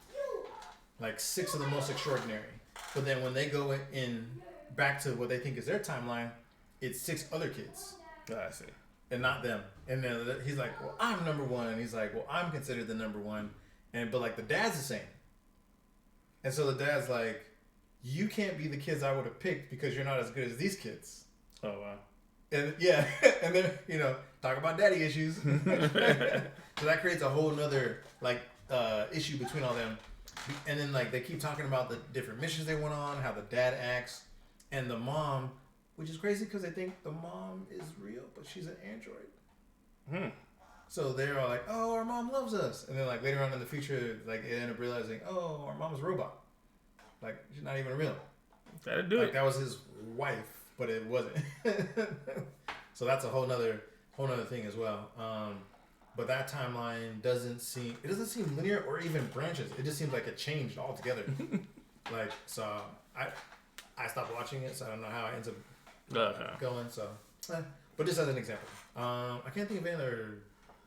like 6 of the most extraordinary. But then when they go in back to what they think is their timeline, it's 6 other kids. I see. And not them. And then he's like, well, I'm number 1. And he's like, well, I'm considered the number 1. But like the dad's the same. And so the dad's like, you can't be the kids I would have picked because you're not as good as these kids. Oh, wow. And yeah, and then, talk about daddy issues. So that creates a whole nother like issue between all them. And then like they keep talking about the different missions they went on, how the dad acts, and the mom, which is crazy because they think the mom is real, but she's an android. So they're all like, oh, our mom loves us. And then like later on in the future, like they end up realizing, oh, our mom's a robot. Like she's not even real. Gotta do like it. That was his wife, but it wasn't. So that's a whole nother thing as well. But that timeline doesn't seem linear or even branches. It just seems like it changed altogether. Like, so I stopped watching it, so I don't know how it ends up going. So, but just as an example, I can't think of any other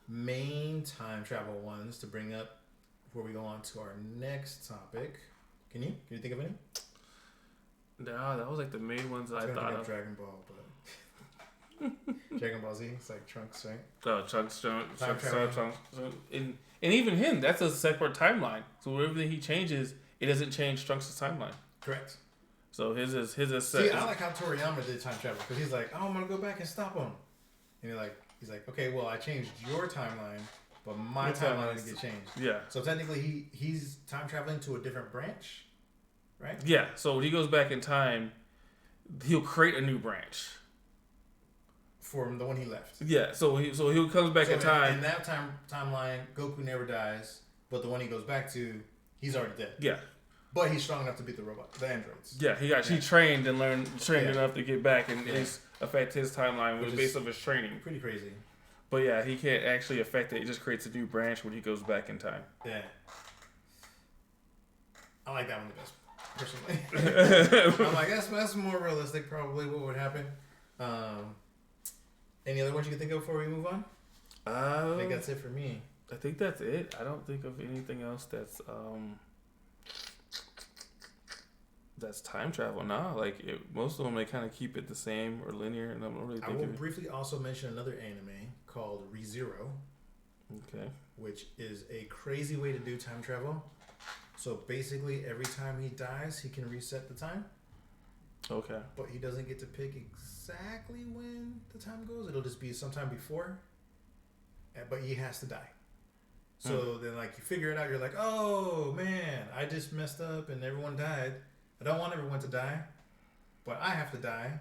main time travel ones to bring up before we go on to our next topic. Can you think of any? No, that was like the main ones that I thought of. Dragon Ball, but Dragon Ball Z, it's like Trunks, right? Oh, Trunks. And even him, that's a separate timeline. So wherever he changes, it doesn't change Trunks' timeline. Correct. So his is set. See, I like how Toriyama did time travel because he's like, oh, I'm gonna go back and stop him. And he's like, okay, well, I changed your timeline, but my Your timeline timeline's- didn't get changed. Yeah. So technically, he's time traveling to a different branch, right? Yeah. So when he goes back in time, he'll create a new branch. From the one he left. Yeah. So he comes back in time. In that timeline, Goku never dies, but the one he goes back to, he's already dead. Yeah. But he's strong enough to beat the androids. Yeah. He trained and trained Yeah. enough to get back and affect his timeline, which is Which based is off his training. Pretty crazy. But yeah, he can't actually affect it. It just creates a new branch when he goes back in time. Yeah. I like that one the best, personally. I'm like, that's more realistic, probably, what would happen. Any other ones you can think of before we move on? I think that's it for me. I think that's it. I don't think of anything else that's time travel. Nah, most of them they kind of keep it the same or linear, and I don't really I think will of it. briefly also mention another anime called ReZero, Okay. which is a crazy way to do time travel. So basically, every time he dies, he can reset the time, Okay. but he doesn't get to pick exactly when the time goes. It'll just be sometime before, but he has to die. So then, you figure it out. You're like, oh man, I just messed up and everyone died. I don't want everyone to die, but I have to die,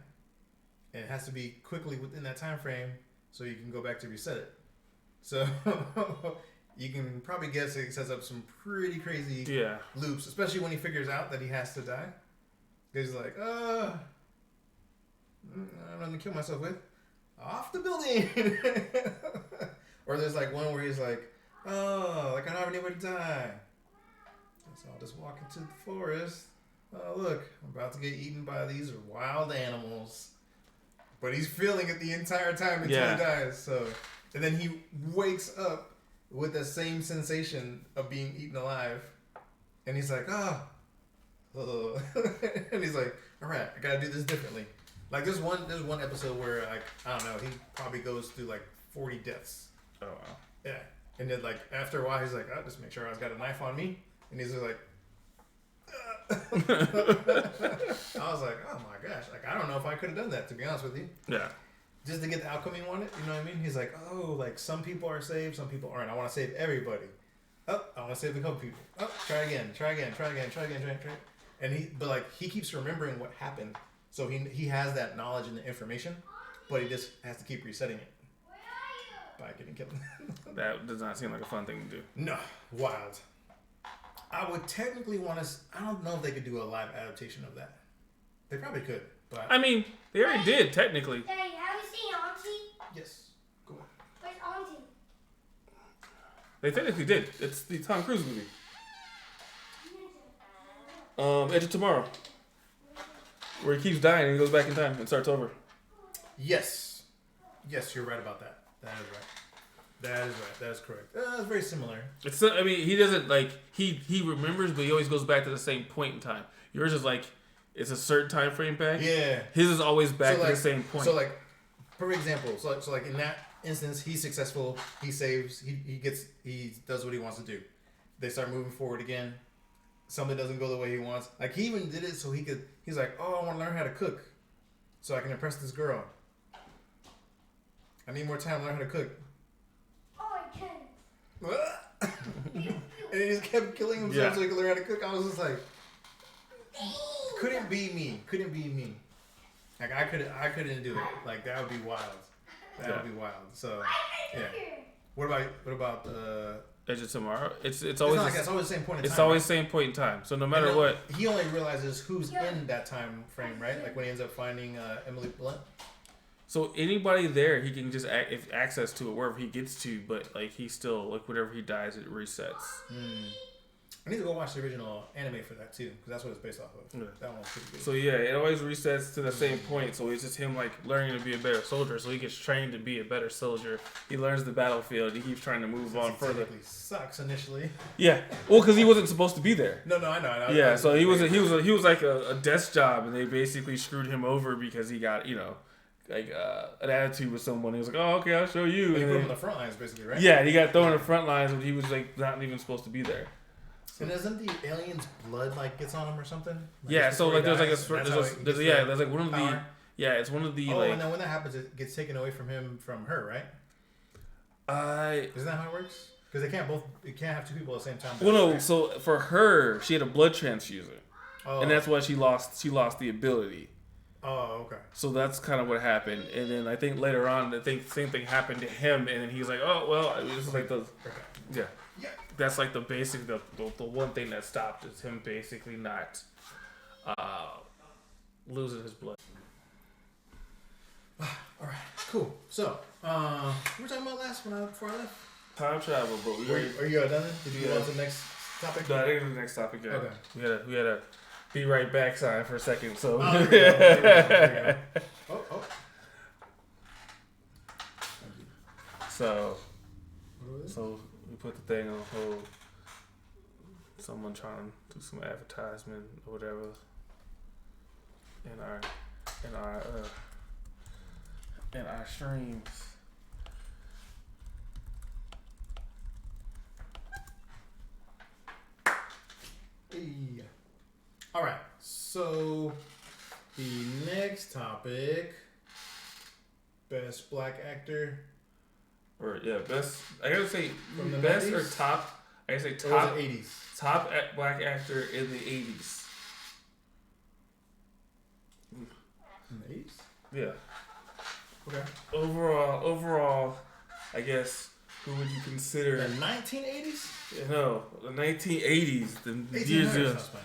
and it has to be quickly within that time frame, so you can go back to reset it. So you can probably guess it sets up some pretty crazy loops, especially when he figures out that he has to die. He's like, I don't know to kill myself with. Off the building. Or there's one where he's like, oh, I don't have anywhere to die. So I'll just walk into the forest. Oh, look, I'm about to get eaten by these wild animals. But he's feeling it the entire time until he dies. So, and then he wakes up with the same sensation of being eaten alive. And he's like, oh. And he's like, all right, I gotta do this differently. There's one episode where, I don't know, he probably goes through 40 deaths. Oh wow. Yeah. And then after a while, he's like, I'll just make sure I've got a knife on me. And he's just like, I was like, oh my gosh, I don't know if I could have done that, to be honest with you. Yeah. Just to get the outcome he wanted, you know what I mean? He's like, oh, some people are saved, some people aren't. I want to save everybody. Oh, I want to save a couple people. Oh, try again. And he keeps remembering what happened. So he has that knowledge and the information, but he just has to keep resetting it by getting killed. That does not seem like a fun thing to do. No, wild. I would technically want to. I don't know if they could do a live adaptation of that. They probably could, but I mean, they already did technically. Daddy, have you seen Auntie? yes, go on. Where's Auntie? They technically did. It's the Tom Cruise movie. Edge of Tomorrow, where he keeps dying and he goes back in time and starts over. Yes, you're right about that. That is right. That is correct. It's very similar. It's. I mean, he doesn't he remembers, but he always goes back to the same point in time. Yours is it's a certain time frame back. Yeah. His is always back to the same point. So perfect example. So in that instance, he's successful. He saves. He does what he wants to do. They start moving forward again. Something doesn't go the way he wants. He even did it so he could. He's like, oh, I want to learn how to cook, so I can impress this girl. I need more time to learn how to cook. Oh, I can't. And he just kept killing himself so he could learn how to cook. I was just like, couldn't be me. I couldn't do it. That would be wild. That would be wild. So yeah. What about Edge of Tomorrow. It's it's always not it's always the same point in time. It's always the same point in time. So no matter what, he only realizes who's in that time frame, right? When he ends up finding Emily Blunt. So anybody there, he can just access to it wherever he gets to, but he still whenever he dies, it resets. I need to go watch the original anime for that too, because that's what it's based off of. Yeah. That one's pretty good. So yeah, it always resets to the same point. So it's just him learning to be a better soldier. So he gets trained to be a better soldier. He learns the battlefield. He keeps trying to move on further. Sucks initially. Yeah, well, because he wasn't supposed to be there. No, I know. Yeah, so he was like a desk job, and they basically screwed him over because he got an attitude with someone. He was like, "Oh, okay, I'll show you." But he and put him then, on the front lines, basically, right? yeah, he got thrown in the front lines when he was not even supposed to be there. And doesn't the alien's blood gets on him or something? Yeah, so there's there's one of the power? it's one of the and then when that happens, it gets taken away from him from her, right? Isn't that how it works? Because you can't have two people at the same time. Well, no. So for her, she had a blood transfusion, Oh. and that's why she lost the ability. Oh, okay. So that's kind of what happened. And then I think later on, the same thing happened to him, and then he's like, oh well, this is like the yeah. That's like the basic the one thing that stopped is him basically not losing his blood. All right, cool. So, we were talking about last before I left. Time travel, but Are you done? Did you go on to the next topic? No, I think it was the next topic. Yeah. Okay. We had a be right back sign for a second. So. Oh, there we go. Oh. So we put the thing on hold. Someone trying to do some advertisement or whatever in our streams. Hey. All right. So the next topic, best black actor. Or best. I gotta say From the best 90s? or top. I gotta say Or was top. it 80s? Top black actor in the 80s. In the 80s? Yeah. Okay. Overall, I guess who would you consider? The 1980s? No, the 1980s. The years 1800s. That's fine.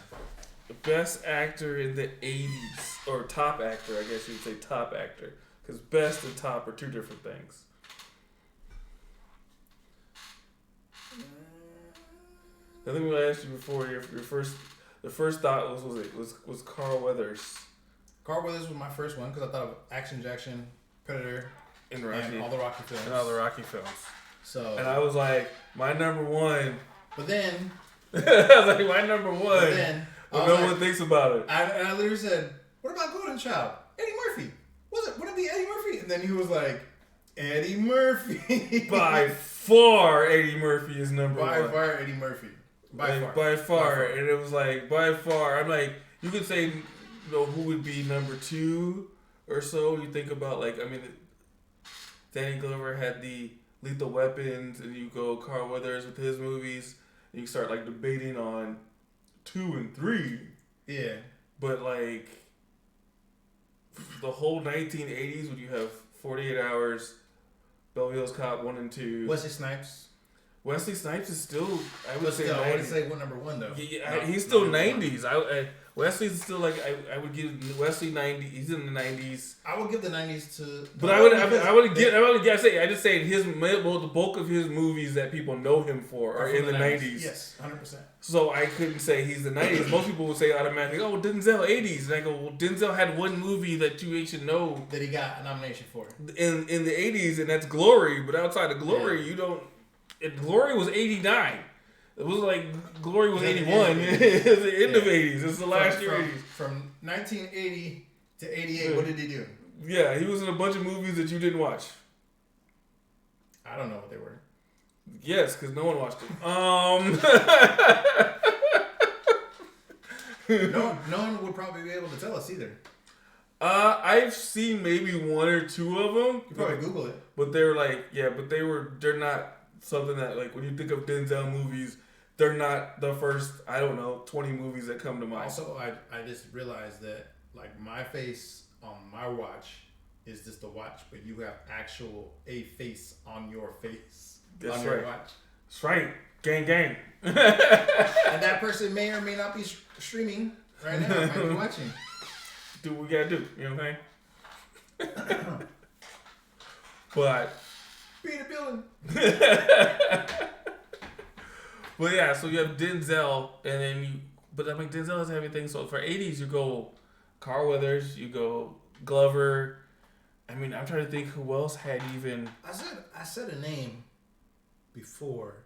the best actor in the 80s, or top actor. I guess you would say top actor, because best and top are two different things. I think we asked you before. The first thought was Carl Weathers Carl Weathers was my first one because I thought of Action Jackson, Predator, in Rocky and all the Rocky films. and all the Rocky films. So, And I was like, my number one. but then, I was like, my number one. but then, I But was no like, one thinks about it. I literally said, "What about Golden Child? Eddie Murphy? Would it be Eddie Murphy?" And then he was like, "Eddie Murphy." By far, Eddie Murphy is number By one. far, Eddie Murphy. By far. By far. And it was like, by far. I'm like, you could say, who would be number two or so. You think about, like, I mean, Danny Glover had the Lethal Weapons, and you go Carl Weathers with his movies, and you start, like, debating on 2 and 3. Yeah. But, like, the whole 1980s, when you have 48 Hours, Beverly Hills Cop 1 and 2. Wesley Snipes. Wesley Snipes is still, I would say, I 90s. wouldn't say what number one though. Yeah, No, he's still number one. 90s. Wesley's still like I would give Wesley 90. He's in the 90s. I would give the 90s to. But I just say the bulk of his movies that people know him for are in the 90s. Yes, 100%. So I couldn't say he's the 90s. Most people would say automatically, oh, Denzel 80s, and I go, well, Denzel had one movie that you should know That he got a nomination for. in the 80s, and that's Glory. But outside of Glory, you don't. Glory was 89. It was like Glory was 81. It's the end of 80s. It's the last year 80s. From 1980 to 88, what did he do? Yeah, he was in a bunch of movies that you didn't watch. I don't know what they were. Yes, because no one watched it. No one would probably be able to tell us either. I've seen maybe one or two of them. You probably Google it. But they're like, they're not something that, like, when you think of Denzel movies, they're not the first, 20 movies that come to mind. Also, I just realized that, like, my face on my watch is just the watch, but you have a face on your face. That's on right. Your watch. That's right. Gang. And that person may or may not be streaming right now. Might be watching. Do what we gotta do. You know what I'm saying? But Be in the building. Well, yeah, so you have Denzel, and then Denzel doesn't have anything. So for 80s, you go Carl Weathers, you go Glover. I mean, I'm trying to think who else had even. I said a name before.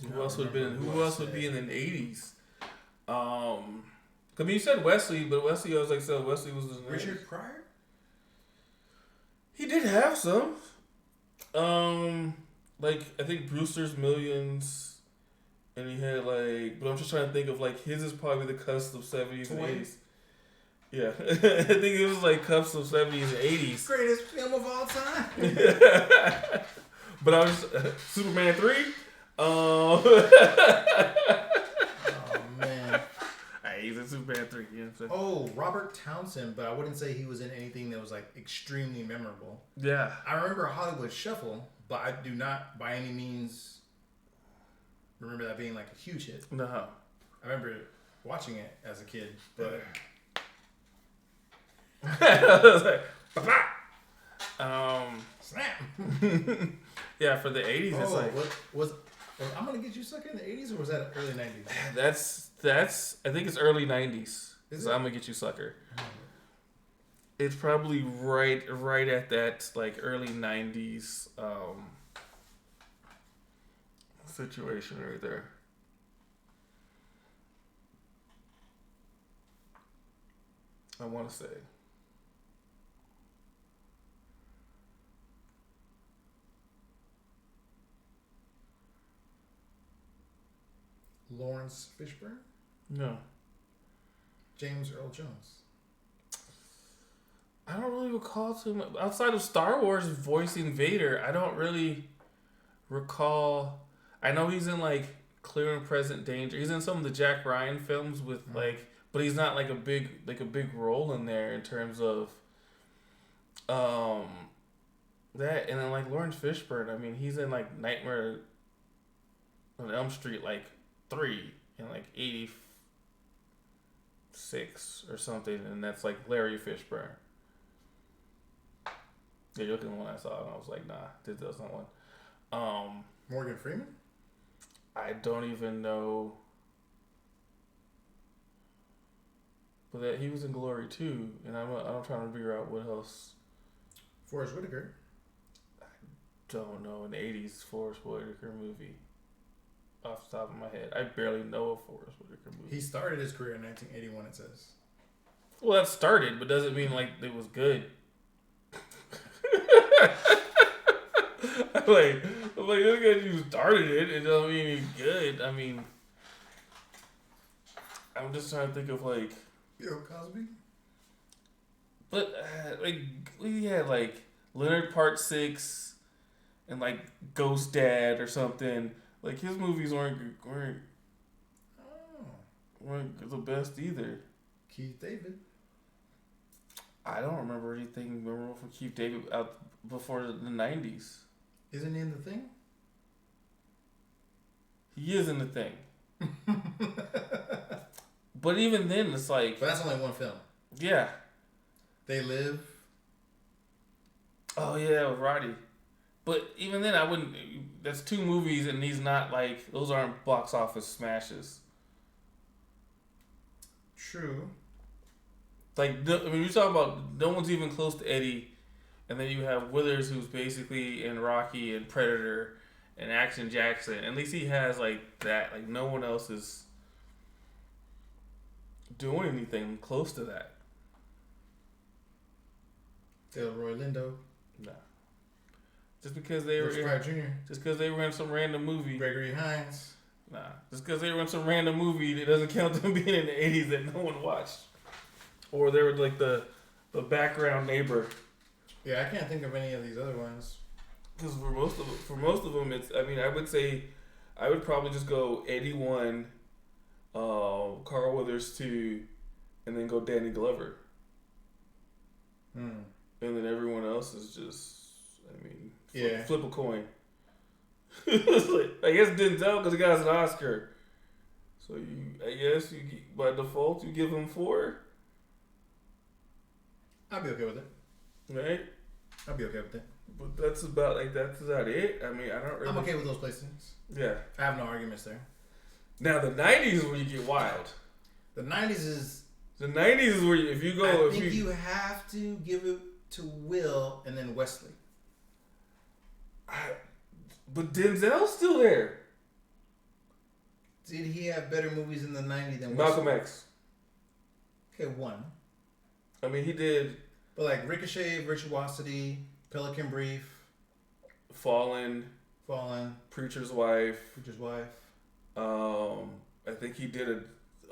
Who else would be in the 80s? I mean, you said Wesley, but Wesley, I was like, so Wesley was the Richard Pryor? He did have some. Like, I think Brewster's Millions, and he had, like, but I'm just trying to think of, like, his is probably the cusp of 70s and 80s. Yeah. I think it was, like, cusp of 70s and 80s. Greatest film of all time. But I was Superman 3. Oh man. He's in Superman 3. You know what I'm saying? Oh, Robert Townsend, but I wouldn't say he was in anything that was like extremely memorable. Yeah. I remember Hollywood Shuffle, but I do not by any means remember that being like a huge hit. No. I remember watching it as a kid, but I was like, snap. yeah, for the 80s, it's like what was I'm Gonna Get You Sucker in the 80s, or was that early 90s? that's I think it's early 90s. Is So it? I'm Gonna Get You Sucker. It's probably right at that like early 90s situation right there. I want to say. Lawrence Fishburne? No. James Earl Jones? I don't really recall too much. Outside of Star Wars voicing Vader, I don't really recall. I know he's in like Clear and Present Danger. He's in some of the Jack Ryan films with like, but he's not like a big role in there in terms of that. And then like Lawrence Fishburne, I mean, he's in like Nightmare on Elm Street like 3 in like 86 or something, and that's like Larry Fishburne. Yeah, you're looking at the one I saw, and I was like, nah, that's not one. Morgan Freeman? I don't even know. But that he was in Glory too, and I'm trying to figure out what else. Forrest Whitaker? Don't know an 80s Forrest Whitaker movie off the top of my head. I barely know a Forrest Whitaker movie. He started his career in 1981, it says. Well, that started, but doesn't mean like it was good. I'm like, look at you started it. It doesn't mean it's good. I mean, I'm just trying to think of like. Bill Cosby? But like we had like Leonard Part 6 and like Ghost Dad or something. Like his movies weren't the best either. Keith David? I don't remember anything memorable for Keith David out before the 90s. Isn't he in The Thing? He is in The Thing. But even then, it's like... But that's only one film. Yeah. They Live. Oh, yeah, with Roddy. But even then, I wouldn't... That's 2 movies, and these not like... Those aren't box office smashes. True. Like, when you talk about... No one's even close to Eddie. And then you have Withers, who's basically in Rocky and Predator and Action Jackson. At least he has, like, that. Like, no one else is doing anything close to that. Delroy Lindo. No. Just because they were in some random movie. Gregory Hines. Nah. Just because they were in some random movie, it doesn't count them being in the 80s that no one watched. Or they were, like, the background neighbor. Yeah, I can't think of any of these other ones. Because for most of them, it's. I mean, I would say, I would probably just go Eddie 1, Carl Weathers 2, and then go Danny Glover. And then everyone else is just. I mean, flip a coin. I guess Denzel because he got an Oscar. So I guess by default you give him 4. I'll be okay with it. Right. I'll be okay with it. But that's about it. I mean, I don't really... I'm okay with those placings. Yeah. I have no arguments there. Now, the 90s is where you get wild. The 90s is... The 90s is where if you go... I think you have to give it to Will and then Wesley. But Denzel's still there. Did he have better movies in the 90s than Malcolm Wesley? X. Okay, 1. I mean, he did... But like Ricochet, Virtuosity, Pelican Brief, Fallen, Preacher's Wife. I think he did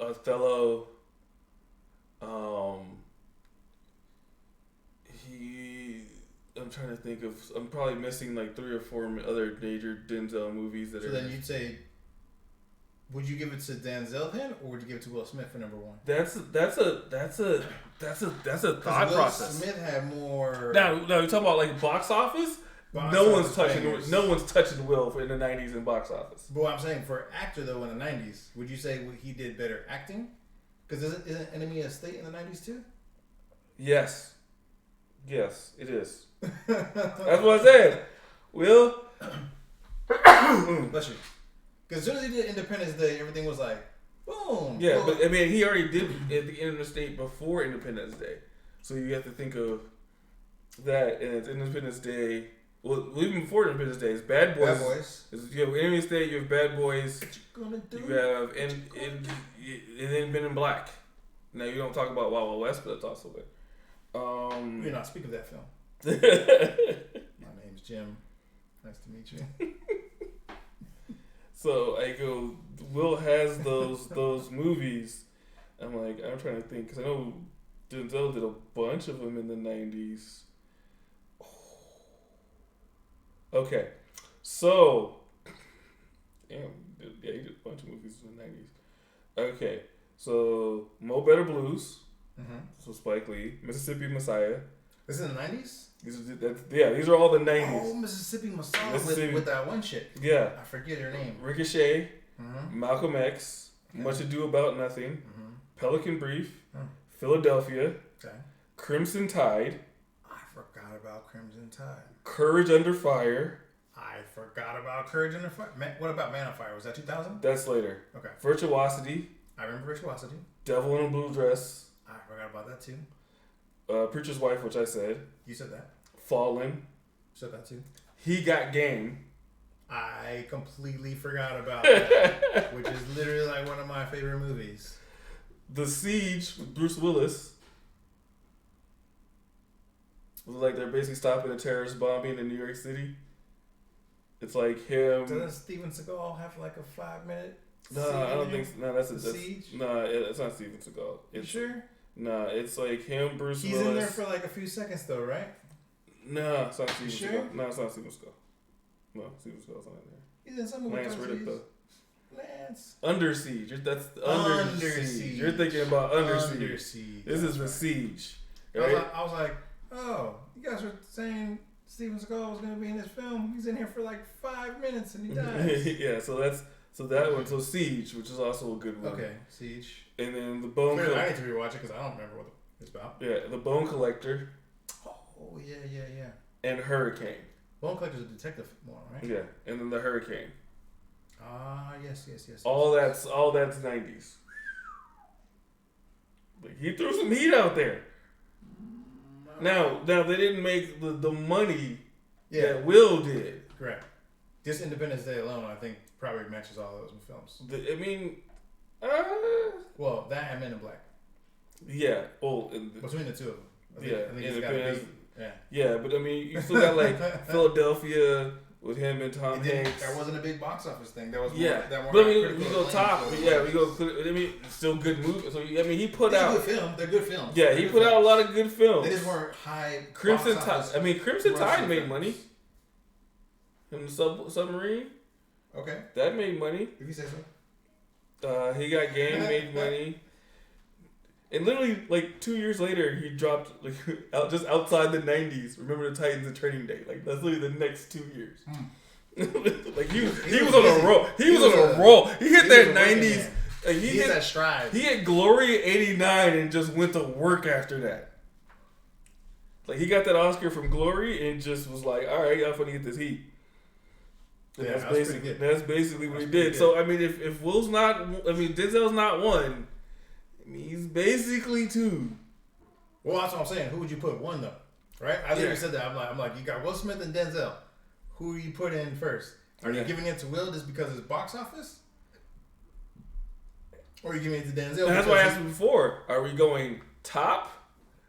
Othello. I'm trying to think of. I'm probably missing like 3 or 4 other major Denzel movies that So are. then you'd say, would you give it to Denzel then, or would you give it to Will Smith for number 1? That's a thought Will process. Smith had more. Now you talking about like box office. No one's touching Will in the 90s in box office. But what I'm saying, for actor though in the 90s, would you say he did better acting? Because isn't Enemy of the State in the 90s too? Yes, it is. That's what I said. Will. Bless you. Because as soon as he did Independence Day, everything was like, boom. Yeah, boom. but I mean, he already did at the end of the state before Independence Day, so you have to think of that. And it's Independence Day. Well, even before Independence Day, it's Bad Boys. Bad Boys. You have Enemy of the State. You have Bad Boys. What you gonna do? You have and then Men in Black. Now you don't talk about Wild Wild West, but that's also there. You're not speaking of that film. My name's Jim. Nice to meet you. So I go. Will has those movies. I'm trying to think because I know Denzel did a bunch of them in the 90s. Okay, so damn, yeah, he did a bunch of movies in the 90s. Okay, so Mo Better Blues. Mm-hmm. So Spike Lee, Mississippi Messiah. This is in the 90s? These are all the 90s. Oh, Mississippi Messiah Mississippi. with that one chick. Yeah. I forget her name. Ricochet, Mm-hmm. Malcolm X, Okay. Much Ado About Nothing, Mm-hmm. Pelican Brief, Hmm. Philadelphia, Okay. Crimson Tide, I forgot about Crimson Tide. Courage Under Fire. I forgot about Courage Under Fire. What about Man on Fire? Was that 2000? That's later. Okay. Virtuosity, I remember Virtuosity. Devil in a Blue Dress, I forgot about that too. Preacher's Wife, which I said, You said that. Fallen, You said that too. He Got Game. I completely forgot about that, which is literally like one of my favorite movies. The Siege with Bruce Willis. It was like they're basically stopping a terrorist bombing in New York City. It's like him. Doesn't Steven Seagal have like a 5-minute? No, I don't think so. No, that's The Siege? No, it's not Steven Seagal. You It's, sure? No, it's like him, Bruce He's Willis. in there for like a few seconds though, right? No, it's not Steven sure? Seagal. No, it's not Steven Seagal. No, Steven Seagal's not in there. He's in some of Lance Reddick though. Lance. Under Siege. That's Under Siege. You're thinking about Under Siege. This is The Siege. Right? I was like, oh, you guys were saying Steven Seagal was going to be in this film. He's in here for like 5 minutes and he dies. Yeah, so that one. So Siege, which is also a good one. Okay, Siege. And then the Bone. Clearly, I need to rewatch it because I don't remember what it's about. Yeah, the Bone Collector. Oh yeah. And Hurricane. Bone Collector's a detective one, right? Yeah, and then the Hurricane. Ah, yes. All that's 90s. Like, he threw some heat out there. Now they didn't make the money that Will did. Correct. Just Independence Day alone, I think, probably matches all those films. Well, that and Men in Black. Yeah. Between the two of them. I think Independence. Yeah. Yeah, but I mean, you still got like Philadelphia with him and Tom Hanks. That wasn't a big box office thing. That was but I mean, we go top. I mean, still good movie. So I mean, he put out. Good film. They're good films. Yeah, he put out a lot of good films. They just weren't high. Crimson Tide. I mean, Crimson Tide made money. And the submarine. Okay. That made money. If you say so. He Got Game made money. And literally, like 2 years later, he dropped just outside the 90s. Remember the Titans and Training Day. Like that's literally the next 2 years. Like he was on a roll. He was on a roll. He hit that 90s. Like, he hit that stride. He hit Glory '89 and just went to work after that. Like he got that Oscar from Glory and just was like, all right, I'm gonna get this heat. And that's basically what he did. Good. So I mean, if Denzel's not one. I mean, he's basically two. Well, that's what I'm saying. Who would you put one though? Right? I literally said that. I'm like, you got Will Smith and Denzel. Who do you put in first? Are you giving it to Will just because it's box office? Or are you giving it to Denzel? And that's why I asked before. Are we going top?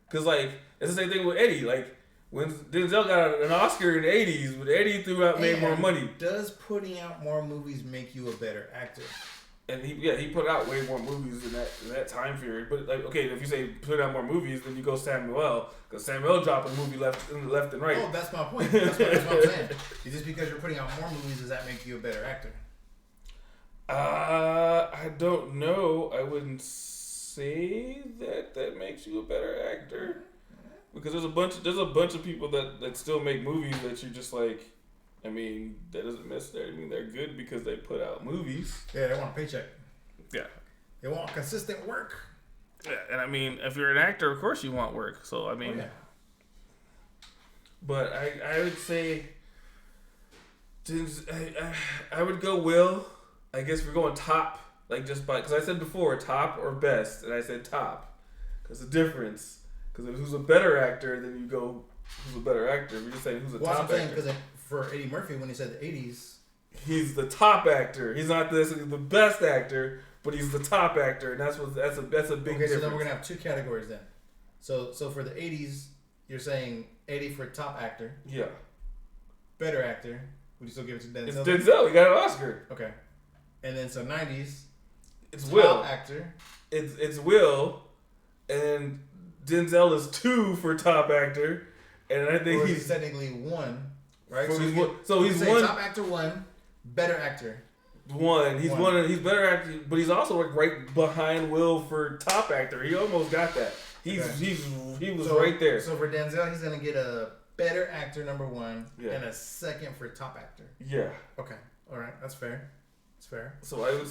Because like it's the same thing with Eddie. Like when Denzel got an Oscar in the '80s, but Eddie made more money. Does putting out more movies make you a better actor? And he put out way more movies in that time period. But like, okay, if you say put out more movies, then you go Samuel, because Samuel dropped a movie left and right. Oh, that's my point. That's what I'm saying. Just because you're putting out more movies, does that make you a better actor? I don't know. I wouldn't say that makes you a better actor, because there's a bunch of people that still make movies that you're just like. I mean, that doesn't necessarily mean they're good because they put out movies. Yeah, they want a paycheck. Yeah. They want consistent work. Yeah, and I mean, if you're an actor, of course you want work. So, I mean... Oh, yeah. But I would say... I would go Will. I guess we're going top. Like, just by... Because I said before, top or best. And I said top. Because the difference. Because who's a better actor, then you go... Who's a better actor? We're just saying who's a top actor. Because for Eddie Murphy, when he said the 80s, he's the top actor. He's not the best actor, but he's the top actor, and that's a big difference. Okay, so then we're gonna have two categories then. So for the 80s, you're saying 80 for top actor. Yeah. Better actor. Would you still give it to Denzel? It's Denzel. He got an Oscar. Okay. And then so 90s. It's top Will. Actor. It's Will, and Denzel is 2 for top actor, and I think he's technically 1. Right, so he's one top actor 1, better actor 1. He's one. He's better actor, but he's also like right behind Will for top actor. He almost got that. He was right there. So for Denzel, he's gonna get a better actor number 1 yeah. and a second for top actor. Yeah. Okay. All right. That's fair. That's fair. So I would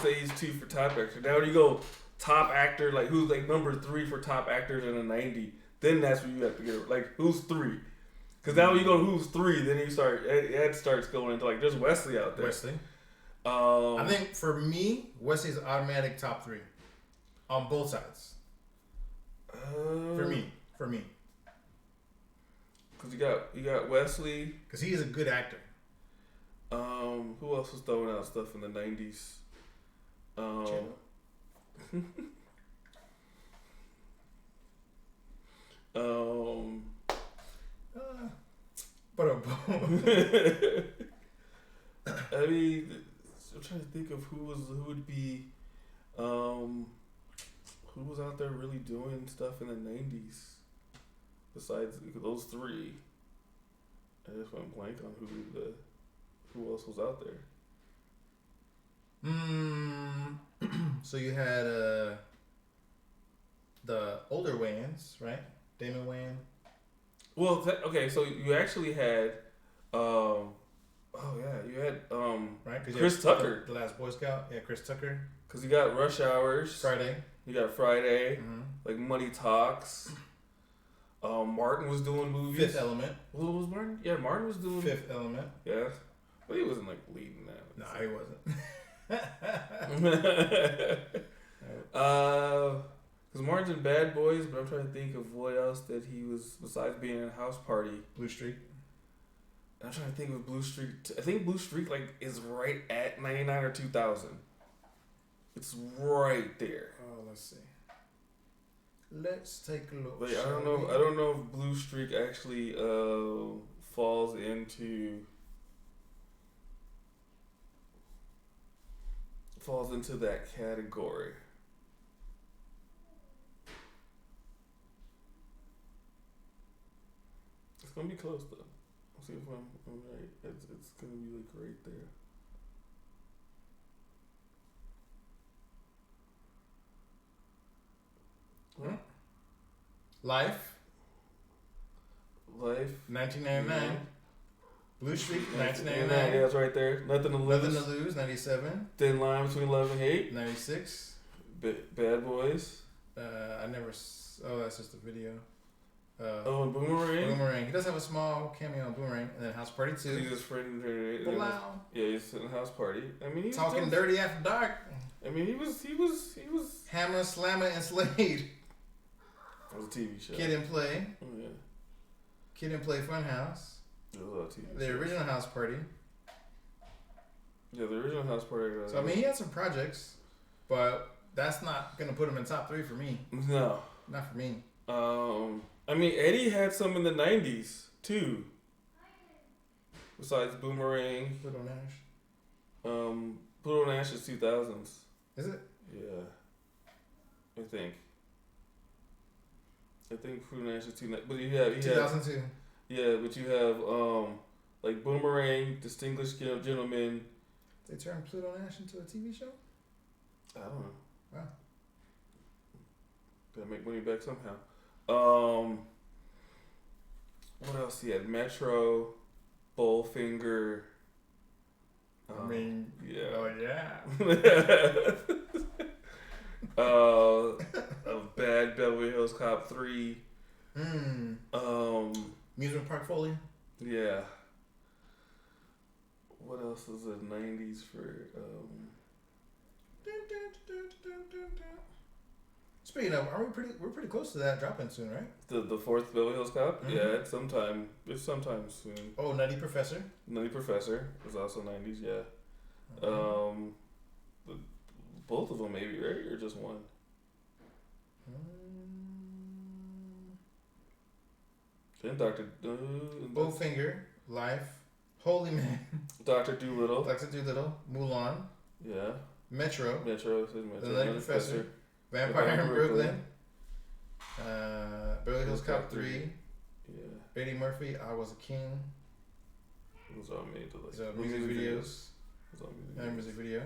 say he's 2 for top actor. Now when you go top actor, like who's like number 3 for top actors in a 90, then that's where you have to get it. Like who's 3. Because now when you go to who's 3, then you Ed starts going into like there's Wesley out there. Wesley. I think for me, Wesley's automatic top 3 on both sides. For me. Because you got Wesley. Because he is a good actor. Who else was throwing out stuff in the 90s? But I mean, I'm trying to think of who would be, who was out there really doing stuff in the 90s besides those 3. I just went blank on who else was out there. So you had the older Wayans, right? Damon Wayans. Well, okay, so you actually had, you had right? Chris Tucker, the Last Boy Scout. Yeah, Chris Tucker. Because you got Rush Hours. Friday. You got Friday. Like Money Talks. Martin was doing movies. Fifth Element. What was Martin? Yeah, Martin was doing Fifth Element. Yeah, but he wasn't like leading that. No, he wasn't. Because Martin's in Bad Boys, but I'm trying to think of what else that he was besides being in a House Party. Blue Streak. I'm trying to think of Blue Streak. I think Blue Streak like is right at 99 or 2000. It's right there. Oh, let's see. Let's take a look. Like, I don't know if Blue Streak actually falls into that category. It's gonna be close though. I'll see if I'm right. It's gonna be like right there. Life. 1999. Blue Streak. 1999. Yeah, it's right there. Nothing to Lose. 97. Thin Line Between Love and Hate. 96. Bad Boys. That's just a video. And Boomerang. Boomerang. He does have a small cameo on Boomerang, and then House Party 2. He's his friend. Wow. Yeah, he's in the House Party. I mean, he's Talking Dirty After Dark. I mean, he was. Hammer, Slammer, and Slade. That was a TV show. Kid and Play. Oh yeah. Kid and Play Funhouse. It was a TV The original House Party. Yeah, the original House Party. So I mean, he had some projects, but that's not gonna put him in top 3 for me. No. Not for me. I mean, Eddie had some in the 90s too. Besides Boomerang. Little Nash. Pluto Nash is 2000s. Is it? Yeah. I think Pluto Nash is 2000s. But you have 2002. yeah, but you have like Boomerang, Distinguished Gentleman. They turned Pluto Nash into a TV show? I don't know. Wow. Gotta make money back somehow. What else he had? Metro, Bullfinger. I mean, yeah. oh yeah. A Bad Beverly Hills Cop 3. Amusement Park Foley. Yeah. What else is the 90s for? Speaking of, we're pretty close to that dropping soon, right? The fourth Beverly Hills Cop? Mm-hmm. Yeah, it's sometime soon. Oh, Nutty Professor. Nutty Professor is also 90s, yeah. Mm-hmm. Both of them maybe, right? Or just one? Then Dr. Bowfinger, Life, Holy Man, Dr. Doolittle. Dr. Doolittle, Mulan, Yeah. Metro, Metro, it says Metro. The Nutty Professor, Vampire in Brooklyn, Beverly Hills Cop 3, Yeah. Eddie Murphy, I Was a King. Those all made to like So music videos. Those all Another music video.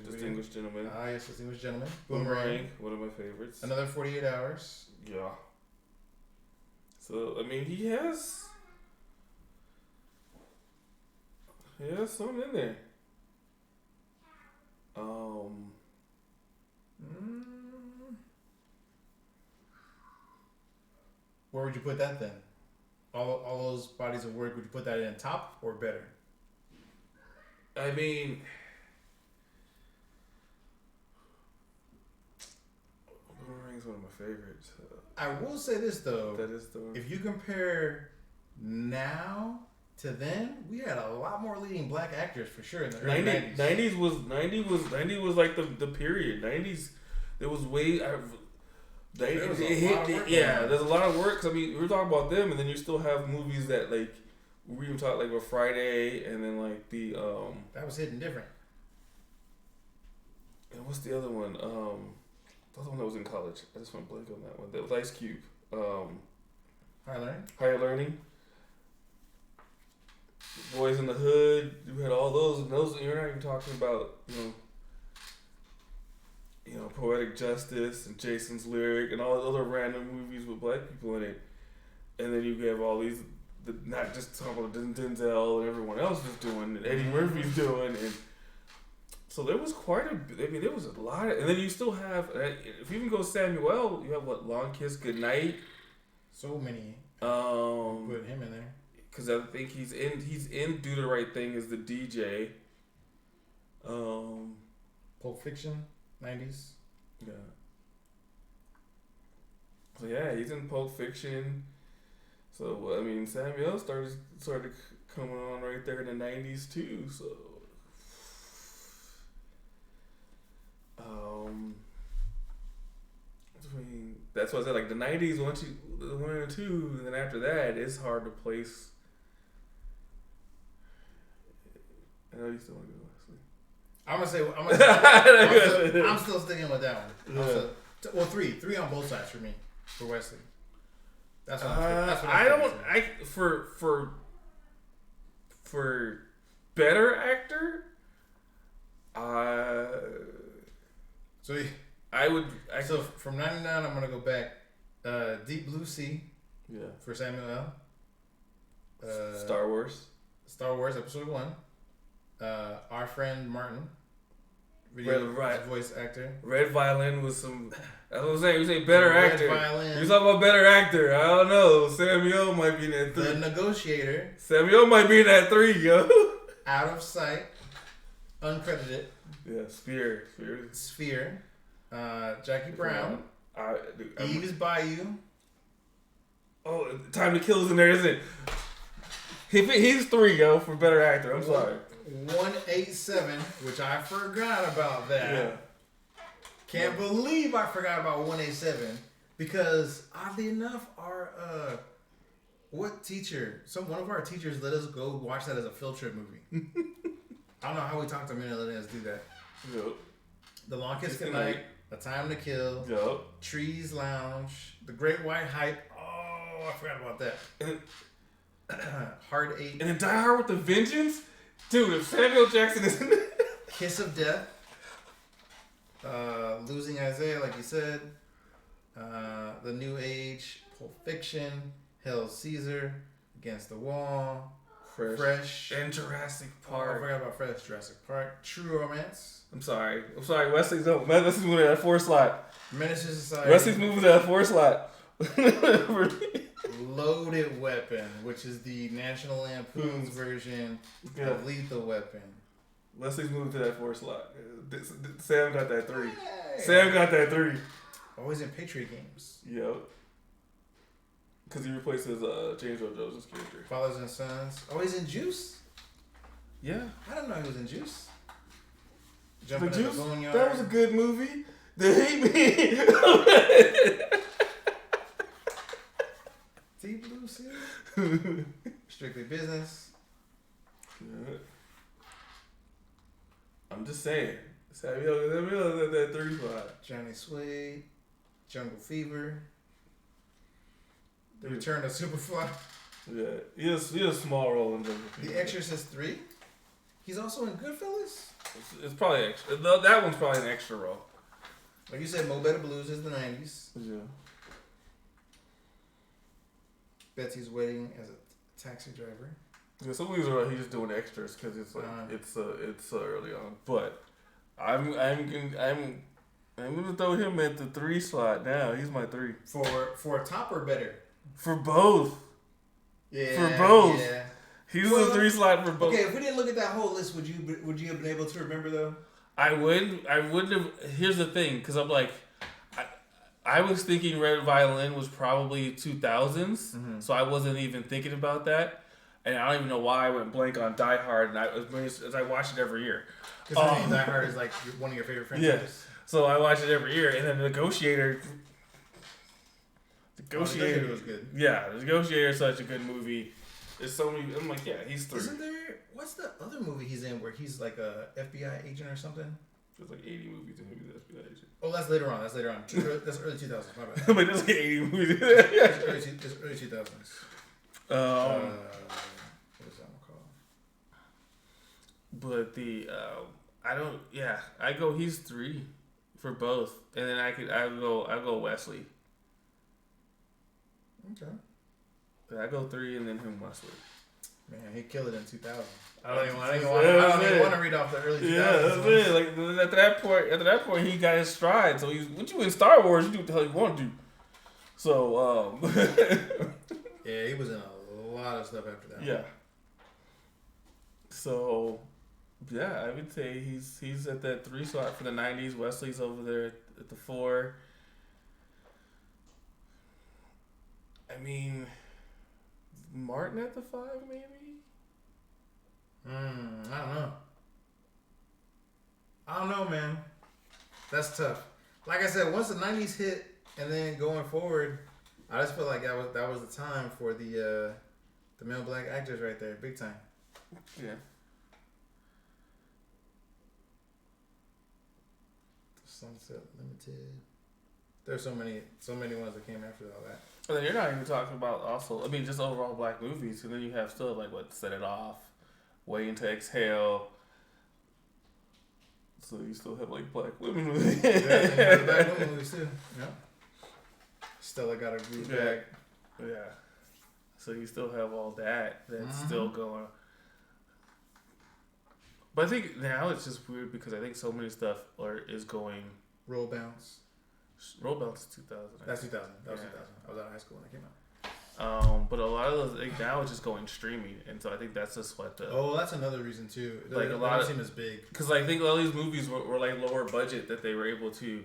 Distinguished Gentleman. Yes, Distinguished Gentleman. Boomerang, one of my favorites. Another 48 Hours. Yeah. So I mean, he has some in there. Where would you put that then? All those bodies of work, would you put that in top or better? I mean, Boomerang's one of my favorites. I will say this though. That is the one. If you compare now to then, we had a lot more leading black actors for sure in the early 90s. 90s was like the period. 90s, there was way. There's a lot of work. 'Cause, I mean, we were talking about them, and then you still have movies that like we even talked like with Friday, and then like the that was hitting different. And what's the other one? The other one that was in college. I just went blank on that one. That was Ice Cube. Higher Learning. Boys in the Hood. You had all those, and those. You're not even talking about Poetic Justice and Jason's Lyric and all those other random movies with black people in it. And then you have all these, not just talking about Denzel and everyone else is doing, and Eddie Murphy's doing, and so there was there was a lot of, and then you still have, if you even go Samuel, you have what, Long Kiss Goodnight. So many. Put him in there. Because I think he's in Do the Right Thing as the DJ. Pulp Fiction, 90s. Yeah. So yeah, he's in Pulp Fiction. So I mean, Samuel started coming on right there in the 90s too. So, I mean, that's why I said like the 90s. Once you the 1 and 2, and then after that, it's hard to place. I know you still want to go, Wesley. I'm still sticking with that one. Yeah. Well, three on both sides for me, for Wesley. That's what for better actor, So from 99, I'm gonna go back. Deep Blue Sea. Yeah. For Samuel L. Star Wars Episode 1. Our Friend Martin. Voice actor. Red Violin was some. That's what I'm saying. You say better actor. Violin. You're talking about better actor. I don't know. Samuel might be in that 3. The Negotiator. Samuel might be in that 3, yo. Out of Sight. Uncredited. Yeah, Sphere. Jackie Brown. Eve's Bayou. Oh, Time to Kill is in there, isn't it? He's 3, yo, for better actor. I'm sorry. 187, which I forgot about that. Yeah. Can't believe I forgot about 187 because oddly enough, our one of our teachers let us go watch that as a field trip movie. I don't know how we talked them into letting us do that. Yep. The Long Kiss Kiss Goodnight, Goodnight. A Time to Kill, Yep. Trees Lounge, The Great White Hype. Oh, I forgot about that. Hard 8. And then Die Hard with a Vengeance? Dude, if Samuel Jackson is in it. Kiss of Death. Losing Isaiah, like you said. The New Age, Pulp Fiction, Hail Caesar, Against the Wall, Fresh. And Jurassic Oh, I Park. forgot about Fresh, Jurassic Park, True Romance, I'm sorry. Wesley's moving to that 4 slot. Menace to Society, Wesley's moving to that 4 slot. Loaded Weapon, which is the National Lampoon's version of Lethal Weapon. Wesley's moving to that 4 slot. Sam got that 3. Hey. Sam got that 3. Always in Patriot games. Yep. Because he replaces James Earl Jones' character. Fathers and Sons. Always in Juice. Yeah. I didn't know he was in Juice. The Jumping in Juice, the boneyard. that was a good movie. The Hate Me. Deep Blue Sea. Strictly Business. I'm just saying. Samuel that 3 slot. Johnny Suede. Jungle Fever. The Return of Superfly. Yeah, he has a small role in Jungle Fever. The Exorcist 3. He's also in Goodfellas. It's probably extra. That one's probably an extra role. Like you said, Mo Better Blues is the 90s. Yeah. Betsy's Wedding as a taxi driver. Yeah, some movies are like he's just doing extras because it's like it's early on. But I'm gonna throw him at the 3 slot now. He's my 3 For a top or better? for both. Yeah. For both. Yeah. He's the 3 slot for both. Okay, if we didn't look at that whole list, would you have been able to remember though? I wouldn't have. Here's the thing, because I'm like, I was thinking Red Violin was probably 2000s, so I wasn't even thinking about that, and I don't even know why I went blank on Die Hard, and as I watch it every year. Because Die Hard is like one of your favorite franchises. Yeah, so I watch it every year, and then Negotiator was good. Yeah, The Negotiator is such a good movie. There's so many. I'm like, yeah, he's 3. Isn't there? What's the other movie he's in where he's like a FBI agent or something? There's like 80 movies in movie that's good. Oh, that's later on. That's early 2000s. My bad. But there's like 80 movies. It's early 2000s. What is that one called? But I go. He's 3 for both, and then I go Wesley. Okay. I go 3 and then him Wesley. Man, he killed it in 2000. I don't even want to read off the early 2000s. Yeah, that's it. Like after that point, he got his stride. So once you in Star Wars, you do what the hell you want to do. So yeah, he was in a lot of stuff after that. Yeah. So yeah, I would say he's at that 3 slot for the 90s. Wesley's over there at the 4. I mean, Martin at the 5, maybe? I don't know, man. That's tough. Like I said, once the 90s hit and then going forward, I just feel like that was the time for the male black actors right there, big time. Yeah. Sunset Limited. There's so many ones that came after all that. And then you're not even talking about also, I mean, just overall black movies. And then you have still like Set It Off, Waiting to Exhale. So you still have like black women movies. Yeah, black women movies too. Yeah. Stella Got a Groove Back. Yeah. So you still have all that that's still going. But I think now it's just weird because I think so many stuff is going. Roll Bounce. Roll Bounce is 2000. That's 2000. That was 2000. I was out of high school when it came out. But a lot of those now it's just going streaming, and so I think that's just what the. Oh, that's another reason too. Like a lot of seem as big because I think all these movies were like lower budget that they were able to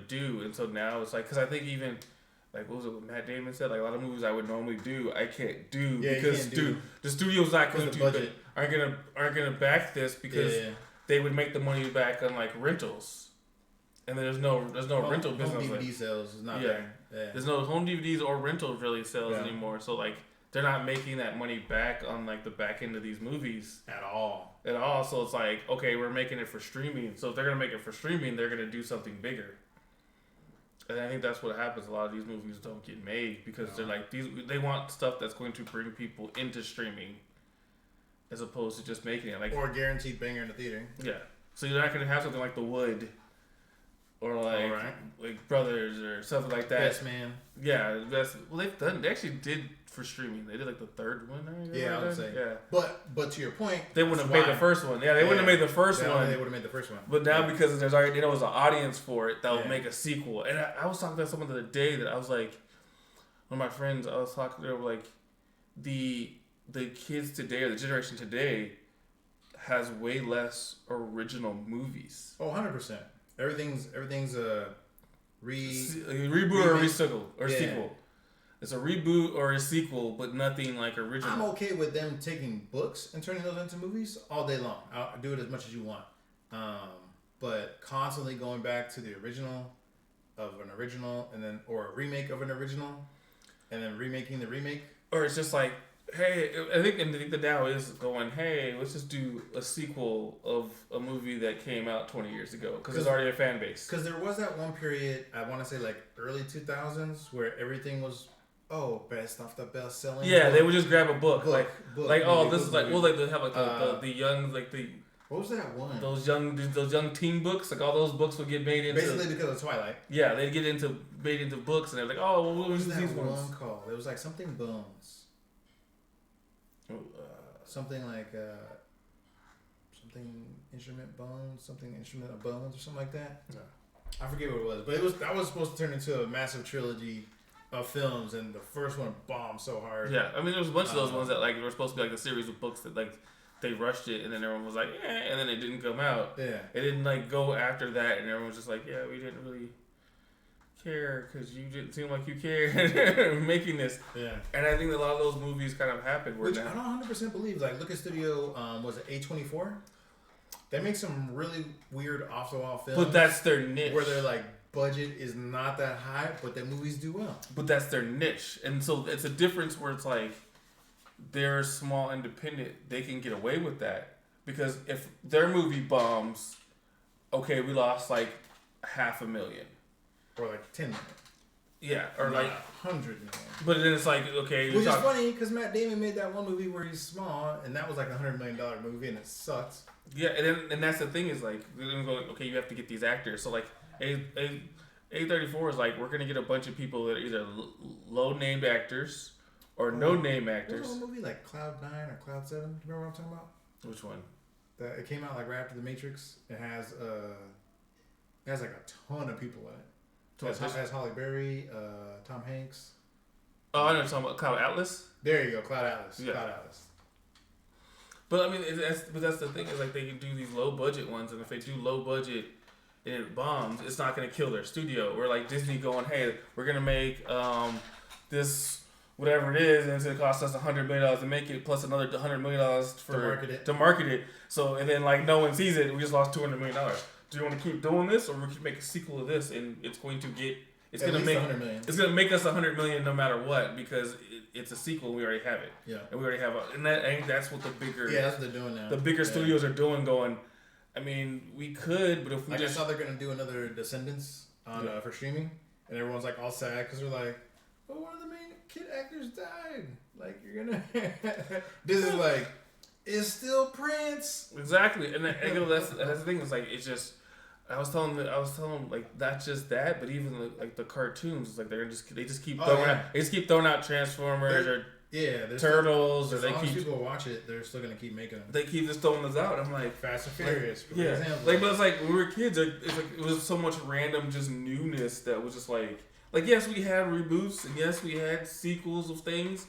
do, and so now it's like because I think even like what was it what Matt Damon said, like a lot of movies I would normally do I can't do because the studio's not going to aren't gonna back this because they would make the money back on like rentals. And there's no rental business. Home DVD sales is not there. Yeah. There's no home DVDs or rental really sales anymore. So like they're not making that money back on like the back end of these movies At all. So it's like, okay, we're making it for streaming. So if they're gonna make it for streaming, they're gonna do something bigger. And I think that's what happens. A lot of these movies don't get made because they're like they want stuff that's going to bring people into streaming, as opposed to just making it like or guaranteed banger in the theater. Yeah. So you're not gonna have something like The Wood, or like Brothers or something like that. Best Man. Yeah, best. Well, they actually did for streaming. They did like the third one. Right? Yeah, I would say. Yeah. But to your point, they wouldn't have made the first one. Yeah, they wouldn't have made the first one. They would have made the first one. But now because there's already an audience for it, they'll make a sequel. And I was talking to someone the other day that I was like, one of my friends, I was talking to, like, the kids today or the generation today has way less original movies. Oh, 100%. Everything's a reboot or sequel. It's a reboot or a sequel, but nothing like original. I'm okay with them taking books and turning those into movies all day long. I'll do it as much as you want. But constantly going back to the original of an original or a remake of an original and then remaking the remake. Or it's just like, hey, I think the now is going, hey, let's just do a sequel of a movie that came out 20 years ago because there's already a fan base. Because there was that one period, I want to say like early 2000s, where everything was, best off the best selling. Yeah, they would just grab a book. They have the young, like the. What was that one? Those young teen books, like all those books would get made into. Basically because of Twilight. Yeah, they'd get made into books, and they're like, oh, well, what was that one called? It was like something Bones. Something like something instrument of bones or something like that. Yeah. I forget what it was, but that was supposed to turn into a massive trilogy of films, and the first one bombed so hard. Yeah, I mean there was a bunch of those ones that like were supposed to be like a series of books that like they rushed it, and then everyone was like, and then it didn't come out. Yeah, it didn't like go after that, and everyone was just like, we didn't really care because you didn't seem like you cared making this. Yeah, and I think that a lot of those movies kind of happened. Which I don't 100% believe. Like, look at Studio, was it A24? They make some really weird off the wall films. But that's their niche. Where they're like, budget is not that high, but their movies do well. But that's their niche, and so it's a difference where it's like they're small independent. They can get away with that because if their movie bombs, okay, we lost like $500,000. Or like 10 million. Yeah, or like 100 million. But then it's like, okay. Which is funny because Matt Damon made that one movie where he's small, and that was like $100 million movie, and it sucks. Yeah, and that's the thing is like, they're gonna go like, okay, you have to get these actors. So like, A34 is like, we're gonna get a bunch of people that are either low named actors or no name actors. Was there a movie like Cloud 9 or Cloud 7? Do you remember what I'm talking about? Which one? It came out like right after The Matrix. It has like a ton of people in it. It has Halle Berry, Tom Hanks. Oh, I know what you're talking about. Cloud Atlas? There you go, Cloud Atlas. Yeah. Cloud Atlas. But I mean, that's the thing is like they can do these low budget ones, and if they do low budget and it bombs, it's not going to kill their studio. We're like Disney going, hey, we're going to make this whatever it is, and it's going to cost us $100 million to make it, plus another $100 million to market it. So and then like no one sees it, we just lost $200 million. Do you want to keep doing this, or we can make a sequel to this, and it's going to get it's going to make it's going to make us $100 million no matter what because it's a sequel. And we already have it. Yeah, and we already have and I think that's what the bigger that's what they're doing now. The bigger studios are doing. Going, I mean, we could, but if we I just saw they're going to do another Descendants on for streaming, and everyone's like all sad because they're like, well, one of the main kid actors died. Like you're gonna this is like. It's still Prince. Exactly, and that's the thing. It's like it's just. I was telling them like not just that, but even like the cartoons. It's like they just keep throwing out Transformers or Turtles, or they keep. As long as people watch it, they're still gonna keep making them. They keep just throwing those out. I'm like Fast and Furious. For example. Like but it's like when we were kids, it was so much random just newness that was just like yes we had reboots and yes we had sequels of things,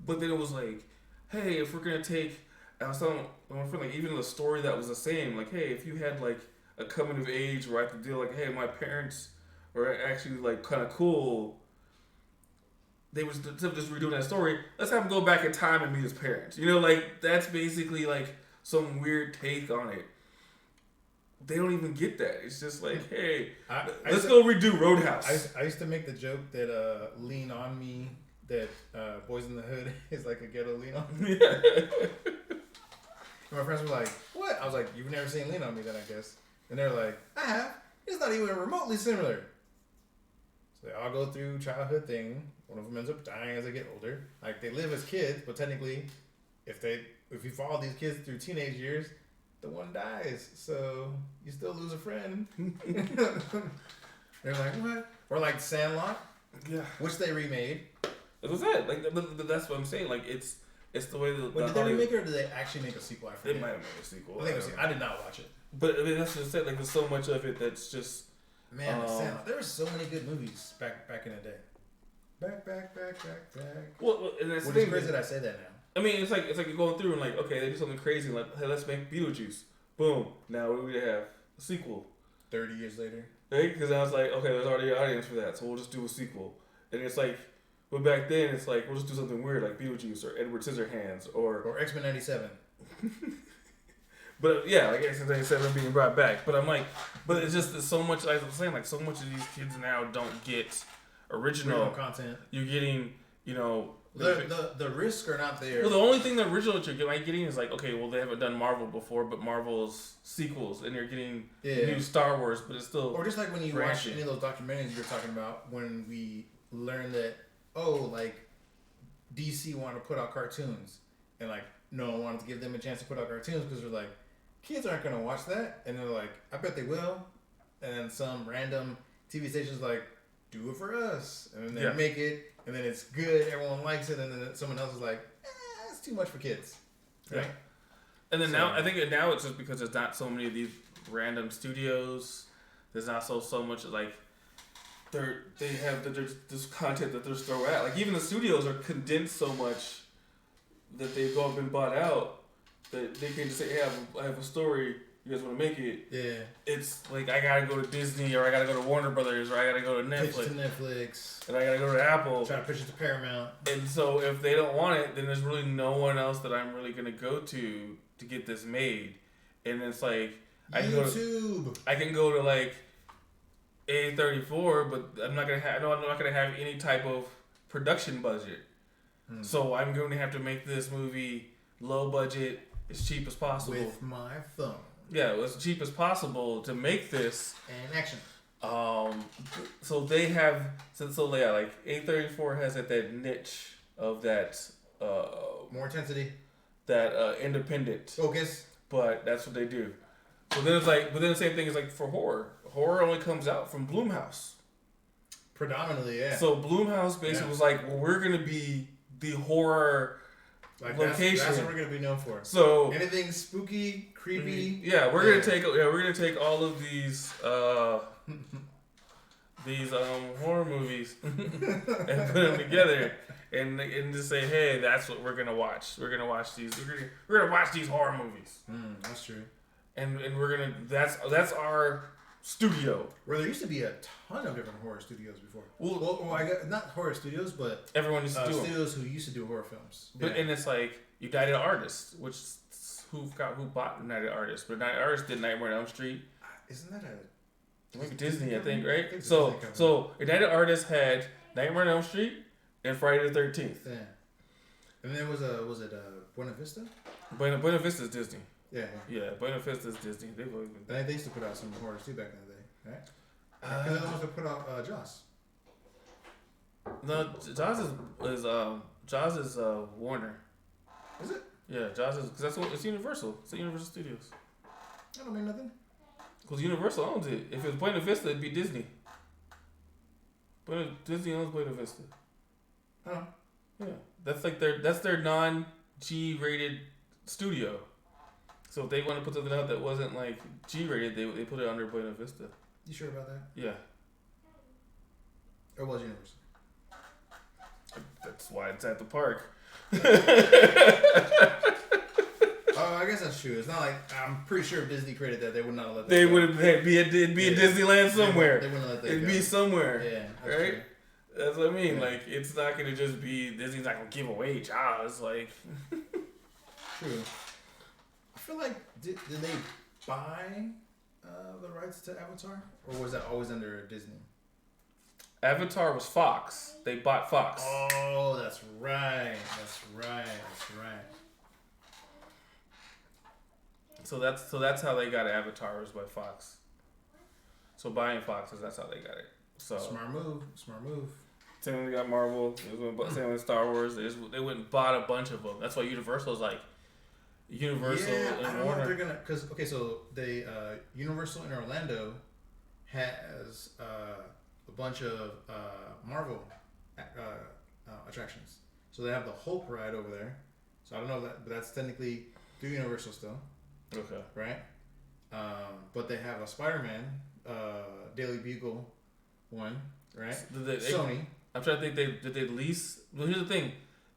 but then it was like, hey, if we're gonna take. I was telling my friend, like, even the story that was the same, like, hey, if you had, like, a coming of age where I had to deal, like, hey, my parents were actually, like, kind of cool, they was instead of just redoing that story, let's have him go back in time and meet his parents. You know, like, that's basically, like, some weird take on it. They don't even get that. It's just like, hey, let's go redo Roadhouse. I used to make the joke that Lean On Me that Boys in the Hood is like a ghetto lean on. And my friends were like, "What?" I was like, "You've never seen Lean on Me, then I guess." And they're like, "I have. It's not even remotely similar." So they all go through childhood thing. One of them ends up dying as they get older. Like they live as kids, but technically, if you follow these kids through teenage years, the one dies. So you still lose a friend. They're like, "What?" Or like Sandlot, which they remade. That was it. Like, but that's what I'm saying. Like, it's the way that. Wait, did they remake it or did they actually make a sequel? I forget. They might have made a sequel. I did not watch it. But I mean, that's just it. Like, there's so much of it that's just. Man, Sandlot. There were so many good movies back in the day. Back. Well, and that's What is crazy that I say that now? I mean, it's like you're going through and like, okay, they do something crazy, like, hey, let's make Beetlejuice. Boom. Now what do we have? A sequel. 30 years later. Right? Because I was like, okay, there's already an audience for that, so we'll just do a sequel. And it's like, but back then it's like we'll just do something weird like Beetlejuice or Edward Scissorhands or X-Men '97. But yeah, like X-Men '97 being brought back. But I'm like, but it's just so much. Like I'm saying, like so much of these kids now don't get original content. You're getting, you know. The risks are not there. Well, the only thing the original that you're getting is like, okay, well, they haven't done Marvel before, but Marvel's sequels, and you're getting new Star Wars, but it's still. Or just like when you watch any of those documentaries you're talking about, when we learn that, like DC wanted to put out cartoons, and like no one wanted to give them a chance to put out cartoons because they're like, kids aren't gonna watch that, and they're like, I bet they will, and then some random TV station's like, do it for us, and then they make it. And then it's good, everyone likes it, and then someone else is like, it's too much for kids. Right? Yeah. And then now, I think now it's just because there's not so many of these random studios. There's not so much like, they have this content that they're just throw out. Like even the studios are condensed so much that they've all been bought out that they can just say, hey, I have a story. You guys want to make it? Yeah. It's like I gotta go to Disney or I gotta go to Warner Brothers or I gotta go to Netflix. Pitch to Netflix. And I gotta go to Apple. Try to pitch it to Paramount. And so if they don't want it, then there's really no one else that I'm really gonna go to get this made. And it's like I can go to like A34, but I'm not gonna have any type of production budget. So I'm going to have to make this movie low budget, as cheap as possible. With my phone. Yeah, as cheap as possible to make this. And action. So they have like A34 has that niche of that more intensity. That independent focus. But that's what they do. So then it's like, but then the same thing is like for horror. Horror only comes out from Blumhouse. Predominantly, yeah. So Blumhouse basically was like, well, we're gonna be the horror location. That's what we're gonna be known for. So anything spooky, creepy. Yeah, we're gonna take all of these horror movies and put them together and just say, hey, that's what we're gonna watch. We're gonna watch these. We're gonna watch these horror movies. That's true. And we're gonna that's our studio. Where there used to be a ton of different horror studios before. Well, I got not horror studios, but everyone used to do studios who used to do horror films. But and it's like United Artists, which who bought United Artists, but United Artists did Nightmare on Elm Street. Isn't that maybe Disney? I think right. So United Artists had Nightmare on Elm Street and Friday the 13th. Yeah. And then was it Buena Vista? Buena Vista is Disney. Yeah. Yeah, Buena Vista is Disney. They used to put out some horrors too back in the day, right? Because they're the ones that put out Jaws. No, Jaws is Warner. Is it? Yeah, Jaws is because it's Universal. It's at Universal Studios. That don't mean nothing. Because Universal owns it. If it was Buena Vista, it'd be Disney. Disney owns Buena Vista. Oh. Yeah, that's their non-G rated studio. So if they want to put something out that wasn't like G rated, they put it under Buena Vista. You sure about that? Yeah. Or was Universal? That's why it's at the park. Oh, I guess that's true. It's not like I'm pretty sure if Disney created that, they would not let that. They would be a Disneyland somewhere. They wouldn't let that. It'd be somewhere. Yeah, that's right. True. That's what I mean. Yeah. Like it's not gonna just be Disney's not gonna give away Jaws. Like true. I feel like did they buy the rights to Avatar, or was that always under Disney? Avatar was Fox. They bought Fox. Oh, that's right. That's right. So that's how they got Avatar was by Fox. So buying Foxes, that's how they got it. So Smart move. Same when they got Marvel. Same with Star Wars. They went and bought a bunch of them. That's why Universal's like Universal Yeah, and I don't know Warner. if they're gonna so they Universal in Orlando has a bunch of Marvel attractions. So they have the Hulk ride over there. So I don't know but that's technically through Universal still, Okay. right? But they have a Spider-Man Daily Bugle one, right? Sony. I'm trying to think. Did they lease? Well, here's the thing.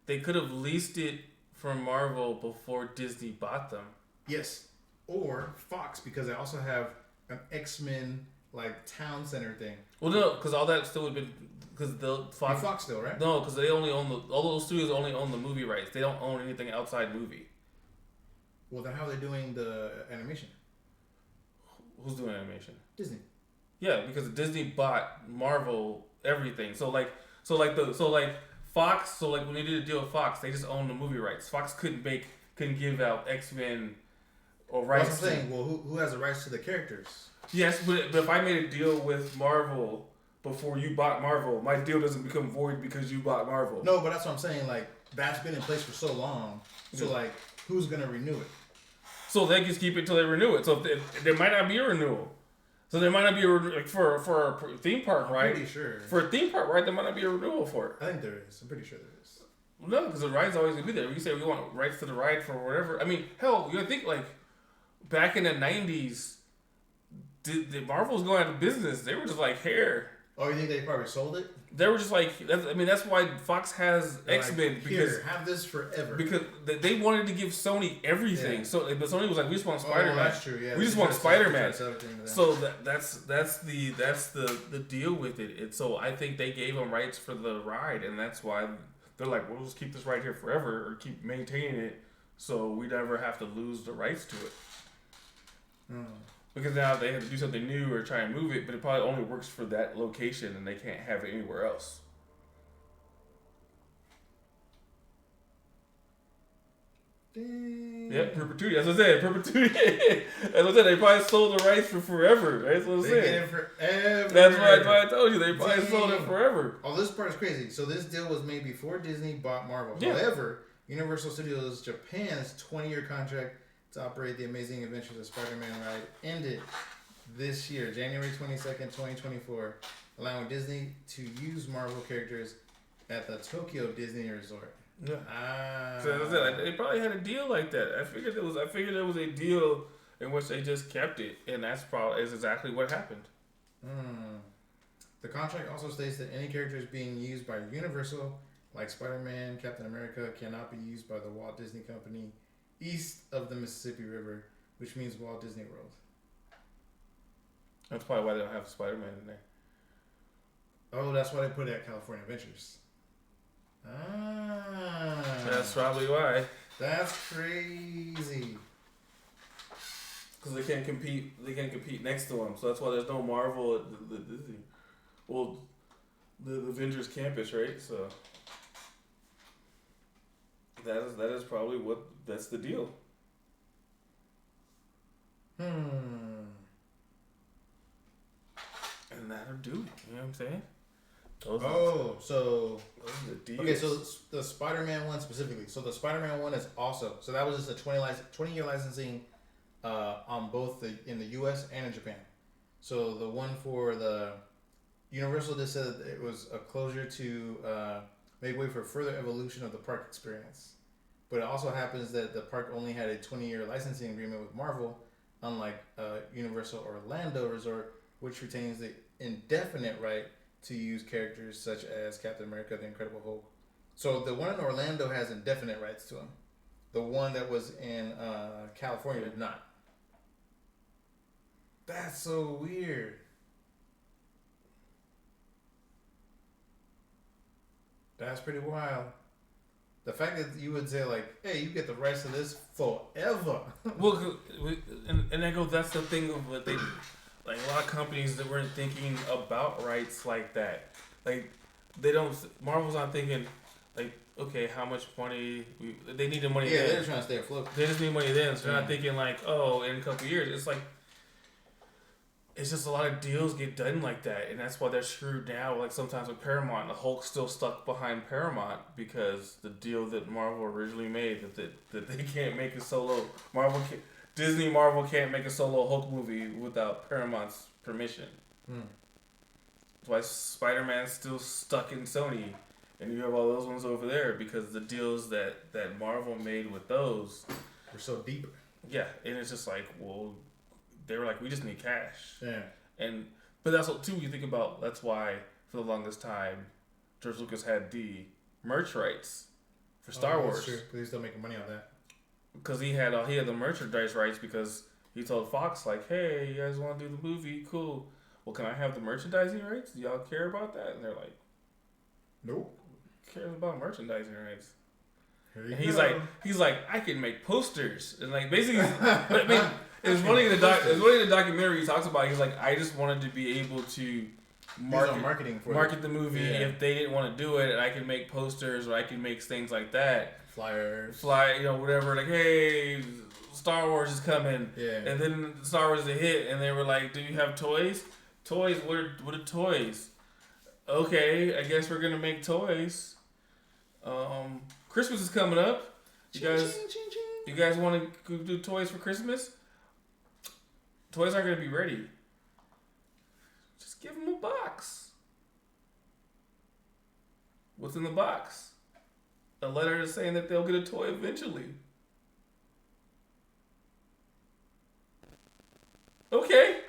They could have leased it from Marvel before Disney bought them. Yes, or Fox because they also have an X-Men like town center thing. Well, no, because all that still would have been because the Fox still, right? No, because they only own all those studios only own the movie rights. They don't own anything outside movie. Well, then how are they doing the animation? Who's doing animation? Disney. Yeah, because Disney bought Marvel everything. So Fox. So like when they did a deal with Fox, they just owned the movie rights. Fox couldn't give out X-Men or rights. That's what I'm saying. Well, who has the rights to the characters? Yes, but if I made a deal with Marvel before you bought Marvel, my deal doesn't become void because you bought Marvel. No, but that's what I'm saying. Like that's been in place for so long. So like, who's gonna renew it? So they just keep it until they renew it. So if there might not be a renewal. So there might not be like for a theme park, right? I'm pretty sure. For a theme park, right? There might not be a renewal for it. I think there is. I'm pretty sure there is. No, because the ride's always gonna be there. We say we want rights to the ride for whatever. I mean, hell, you gotta think like back in the '90s, the Marvel was going out of business. They were just like hair. Oh, you think they probably sold it? They were just like, that's why Fox has X-Men, because have this forever. Because they wanted to give Sony everything. Yeah. But Sony was like, we just want Spider-Man. That's true. Yeah, we just want Spider-Man. So that's the deal with it. So I think they gave them rights for the ride, and that's why they're like, we'll just keep this right here forever, or keep maintaining it, so we never have to lose the rights to it. Because now they have to do something new or try and move it, but it probably only works for that location and they can't have it anywhere else. Dang. Yep, perpetuity. That's what I said. Perpetuity. That's what I said. They probably sold the rights for forever. That's what I'm saying. They get it forever. That's why I told you. They probably sold it forever. Oh, this part is crazy. So this deal was made before Disney bought Marvel. Yeah. However, Universal Studios Japan's 20-year contract to operate the Amazing Adventures of Spider-Man ride ended this year, January 22nd, 2024, allowing Disney to use Marvel characters at the Tokyo Disney Resort. Yeah. So that's it. They probably had a deal like that. I figured there was a deal in which they just kept it, and that's exactly what happened. The contract also states that any characters being used by Universal, like Spider-Man, Captain America, cannot be used by the Walt Disney Company east of the Mississippi River, which means Walt Disney World. That's probably why they don't have Spider-Man in there. Oh, that's why they put it at California Adventures. That's probably why. That's crazy. Because they can't compete. They can't compete next to them. So that's why there's no Marvel at the Disney. Well, the Avengers campus, right? So that is probably that's the deal. And that'll do it. You know what I'm saying? So those are the deals. Okay, so the Spider-Man one specifically. So the Spider-Man one is also that was just a 20-year licensing on both in the U.S. and in Japan. So the one for the Universal just said that it was a closure to make way for further evolution of the park experience. But it also happens that the park only had a 20-year licensing agreement with Marvel, unlike Universal Orlando Resort, which retains the indefinite right to use characters such as Captain America, the Incredible Hulk. So the one in Orlando has indefinite rights to him. The one that was in California did not. That's so weird. That's pretty wild. The fact that you would say like, "Hey, you get the rights to this forever." Well, and I go. That's the thing of what they like. A lot of companies that weren't thinking about rights like that. like they don't. Marvel's not thinking like, okay, how much money they need the money. Yeah, then. they're trying to stay afloat. They just need money then, so they're not thinking like, oh, in a couple of years. It's like, it's just a lot of deals get done like that, and that's why they're screwed now. Like sometimes with Paramount, the Hulk's still stuck behind Paramount because the deal that Marvel originally made that they can't make a solo Marvel can't make a solo Hulk movie without Paramount's permission. That's why Spider-Man's still stuck in Sony, and you have all those ones over there because the deals that Marvel made with those were so deep. Yeah, and it's just like, well, they were like, we just need cash. Yeah. But that's what, too, you think about, that's why, for the longest time, George Lucas had the merch rights for Star Wars. That's true, because he's still making money on that. Because he had the merchandise rights because he told Fox, like, hey, you guys want to do the movie? Cool. Well, can I have the merchandising rights? Do y'all care about that? And they're like, nope. Who cares about merchandising rights? And he's like, I can make posters. And like, basically, I mean, it's funny in the documentary he talks about. He's like, I just wanted to be able to market the movie if they didn't want to do it, and I can make posters or I can make things like that, flyers, whatever. Like, hey, Star Wars is coming, and then Star Wars is a hit, and they were like, do you have toys? Toys? What are toys? Okay, I guess we're gonna make toys. Christmas is coming up. You guys want to do toys for Christmas? Toys aren't going to be ready. Just give them a box. What's in the box? A letter saying that they'll get a toy eventually. Okay.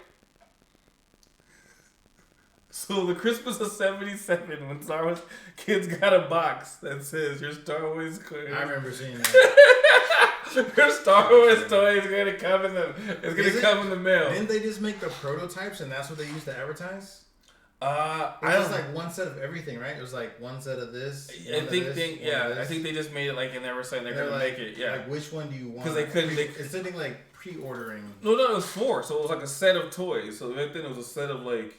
So the Christmas of '77, when Star Wars kids got a box that says your Star Wars toy. I remember seeing that. Your Star Wars toy is gonna come in the mail. Didn't they just make the prototypes and that's what they used to advertise? It was like one set of everything, right? It was like one set of this. I think they just made it like, and they were saying they're gonna make it. Yeah. Like, which one do you want? Because they couldn't. It's something like pre-ordering. No, it was 4. So it was like a set of toys. So back then it was a set of like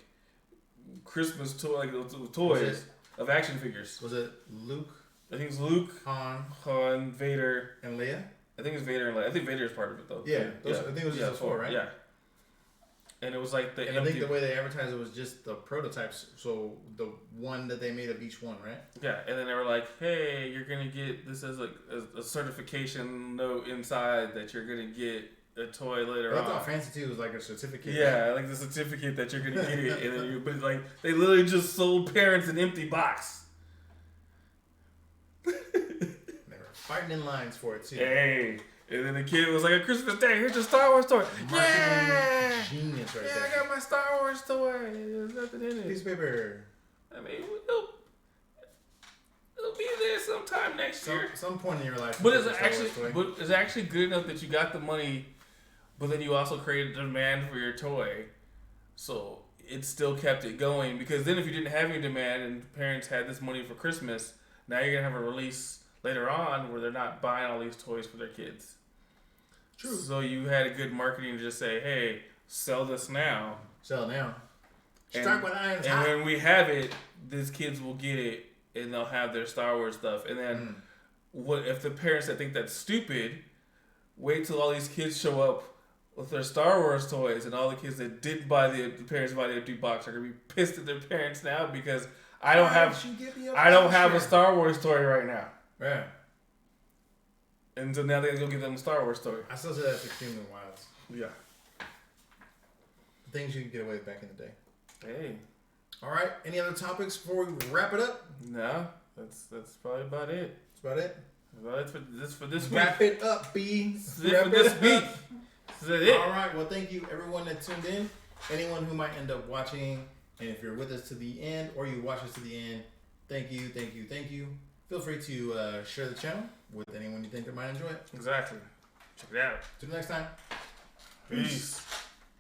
Christmas toys of action figures. Was it Luke? I think it's Luke, Han, Vader, and Leia. I think it's Vader and Leia. I think Vader's part of it though. Yeah, I think it was just 4, right? Yeah. And it was like I think the way they advertised it was just the prototypes. So the one that they made of each one, right? Yeah, and then they were like, "Hey, you're gonna get this as like a certification note inside that you're gonna get a toy later on." I thought fancy too was like a certificate. Yeah, right? Like the certificate that you're gonna get it, and then but like they literally just sold parents an empty box. They were fighting in lines for it too. Hey. And then the kid was like, "A Christmas Day, here's your Star Wars toy." Yeah, genius right there. I got my Star Wars toy. There's nothing in it. Piece of paper. I mean, it'll be there sometime next year. Some point in your life. But it's actually good enough that you got the money, but then you also created a demand for your toy, so it still kept it going. Because then, if you didn't have any demand and parents had this money for Christmas, now you're gonna have a release later on where they're not buying all these toys for their kids. True. So you had a good marketing to just say, "Hey, sell this now." Sell now. Strike with irons and hot. when we have it, these kids will get it and they'll have their Star Wars stuff. And then, what if the parents that think that's stupid wait till all these kids show up with their Star Wars toys, and all the kids that didn't buy the parents buy the empty box are gonna be pissed at their parents now because I don't have a Star Wars toy right now. Yeah. And so now they're gonna go get them a Star Wars toy. I still say that's extremely wild. Yeah. Things you could get away with back in the day. Hey. All right. Any other topics before we wrap it up? No, that's probably about it. That's about it. About it for this week. Wrap it up, B. For this week. That's it. All right. Well, thank you everyone that tuned in. Anyone who might end up watching, and if you're with us to the end or you watch us to the end, thank you. Feel free to share the channel with anyone you think that might enjoy it. Exactly. Check it out. Till next time. Peace.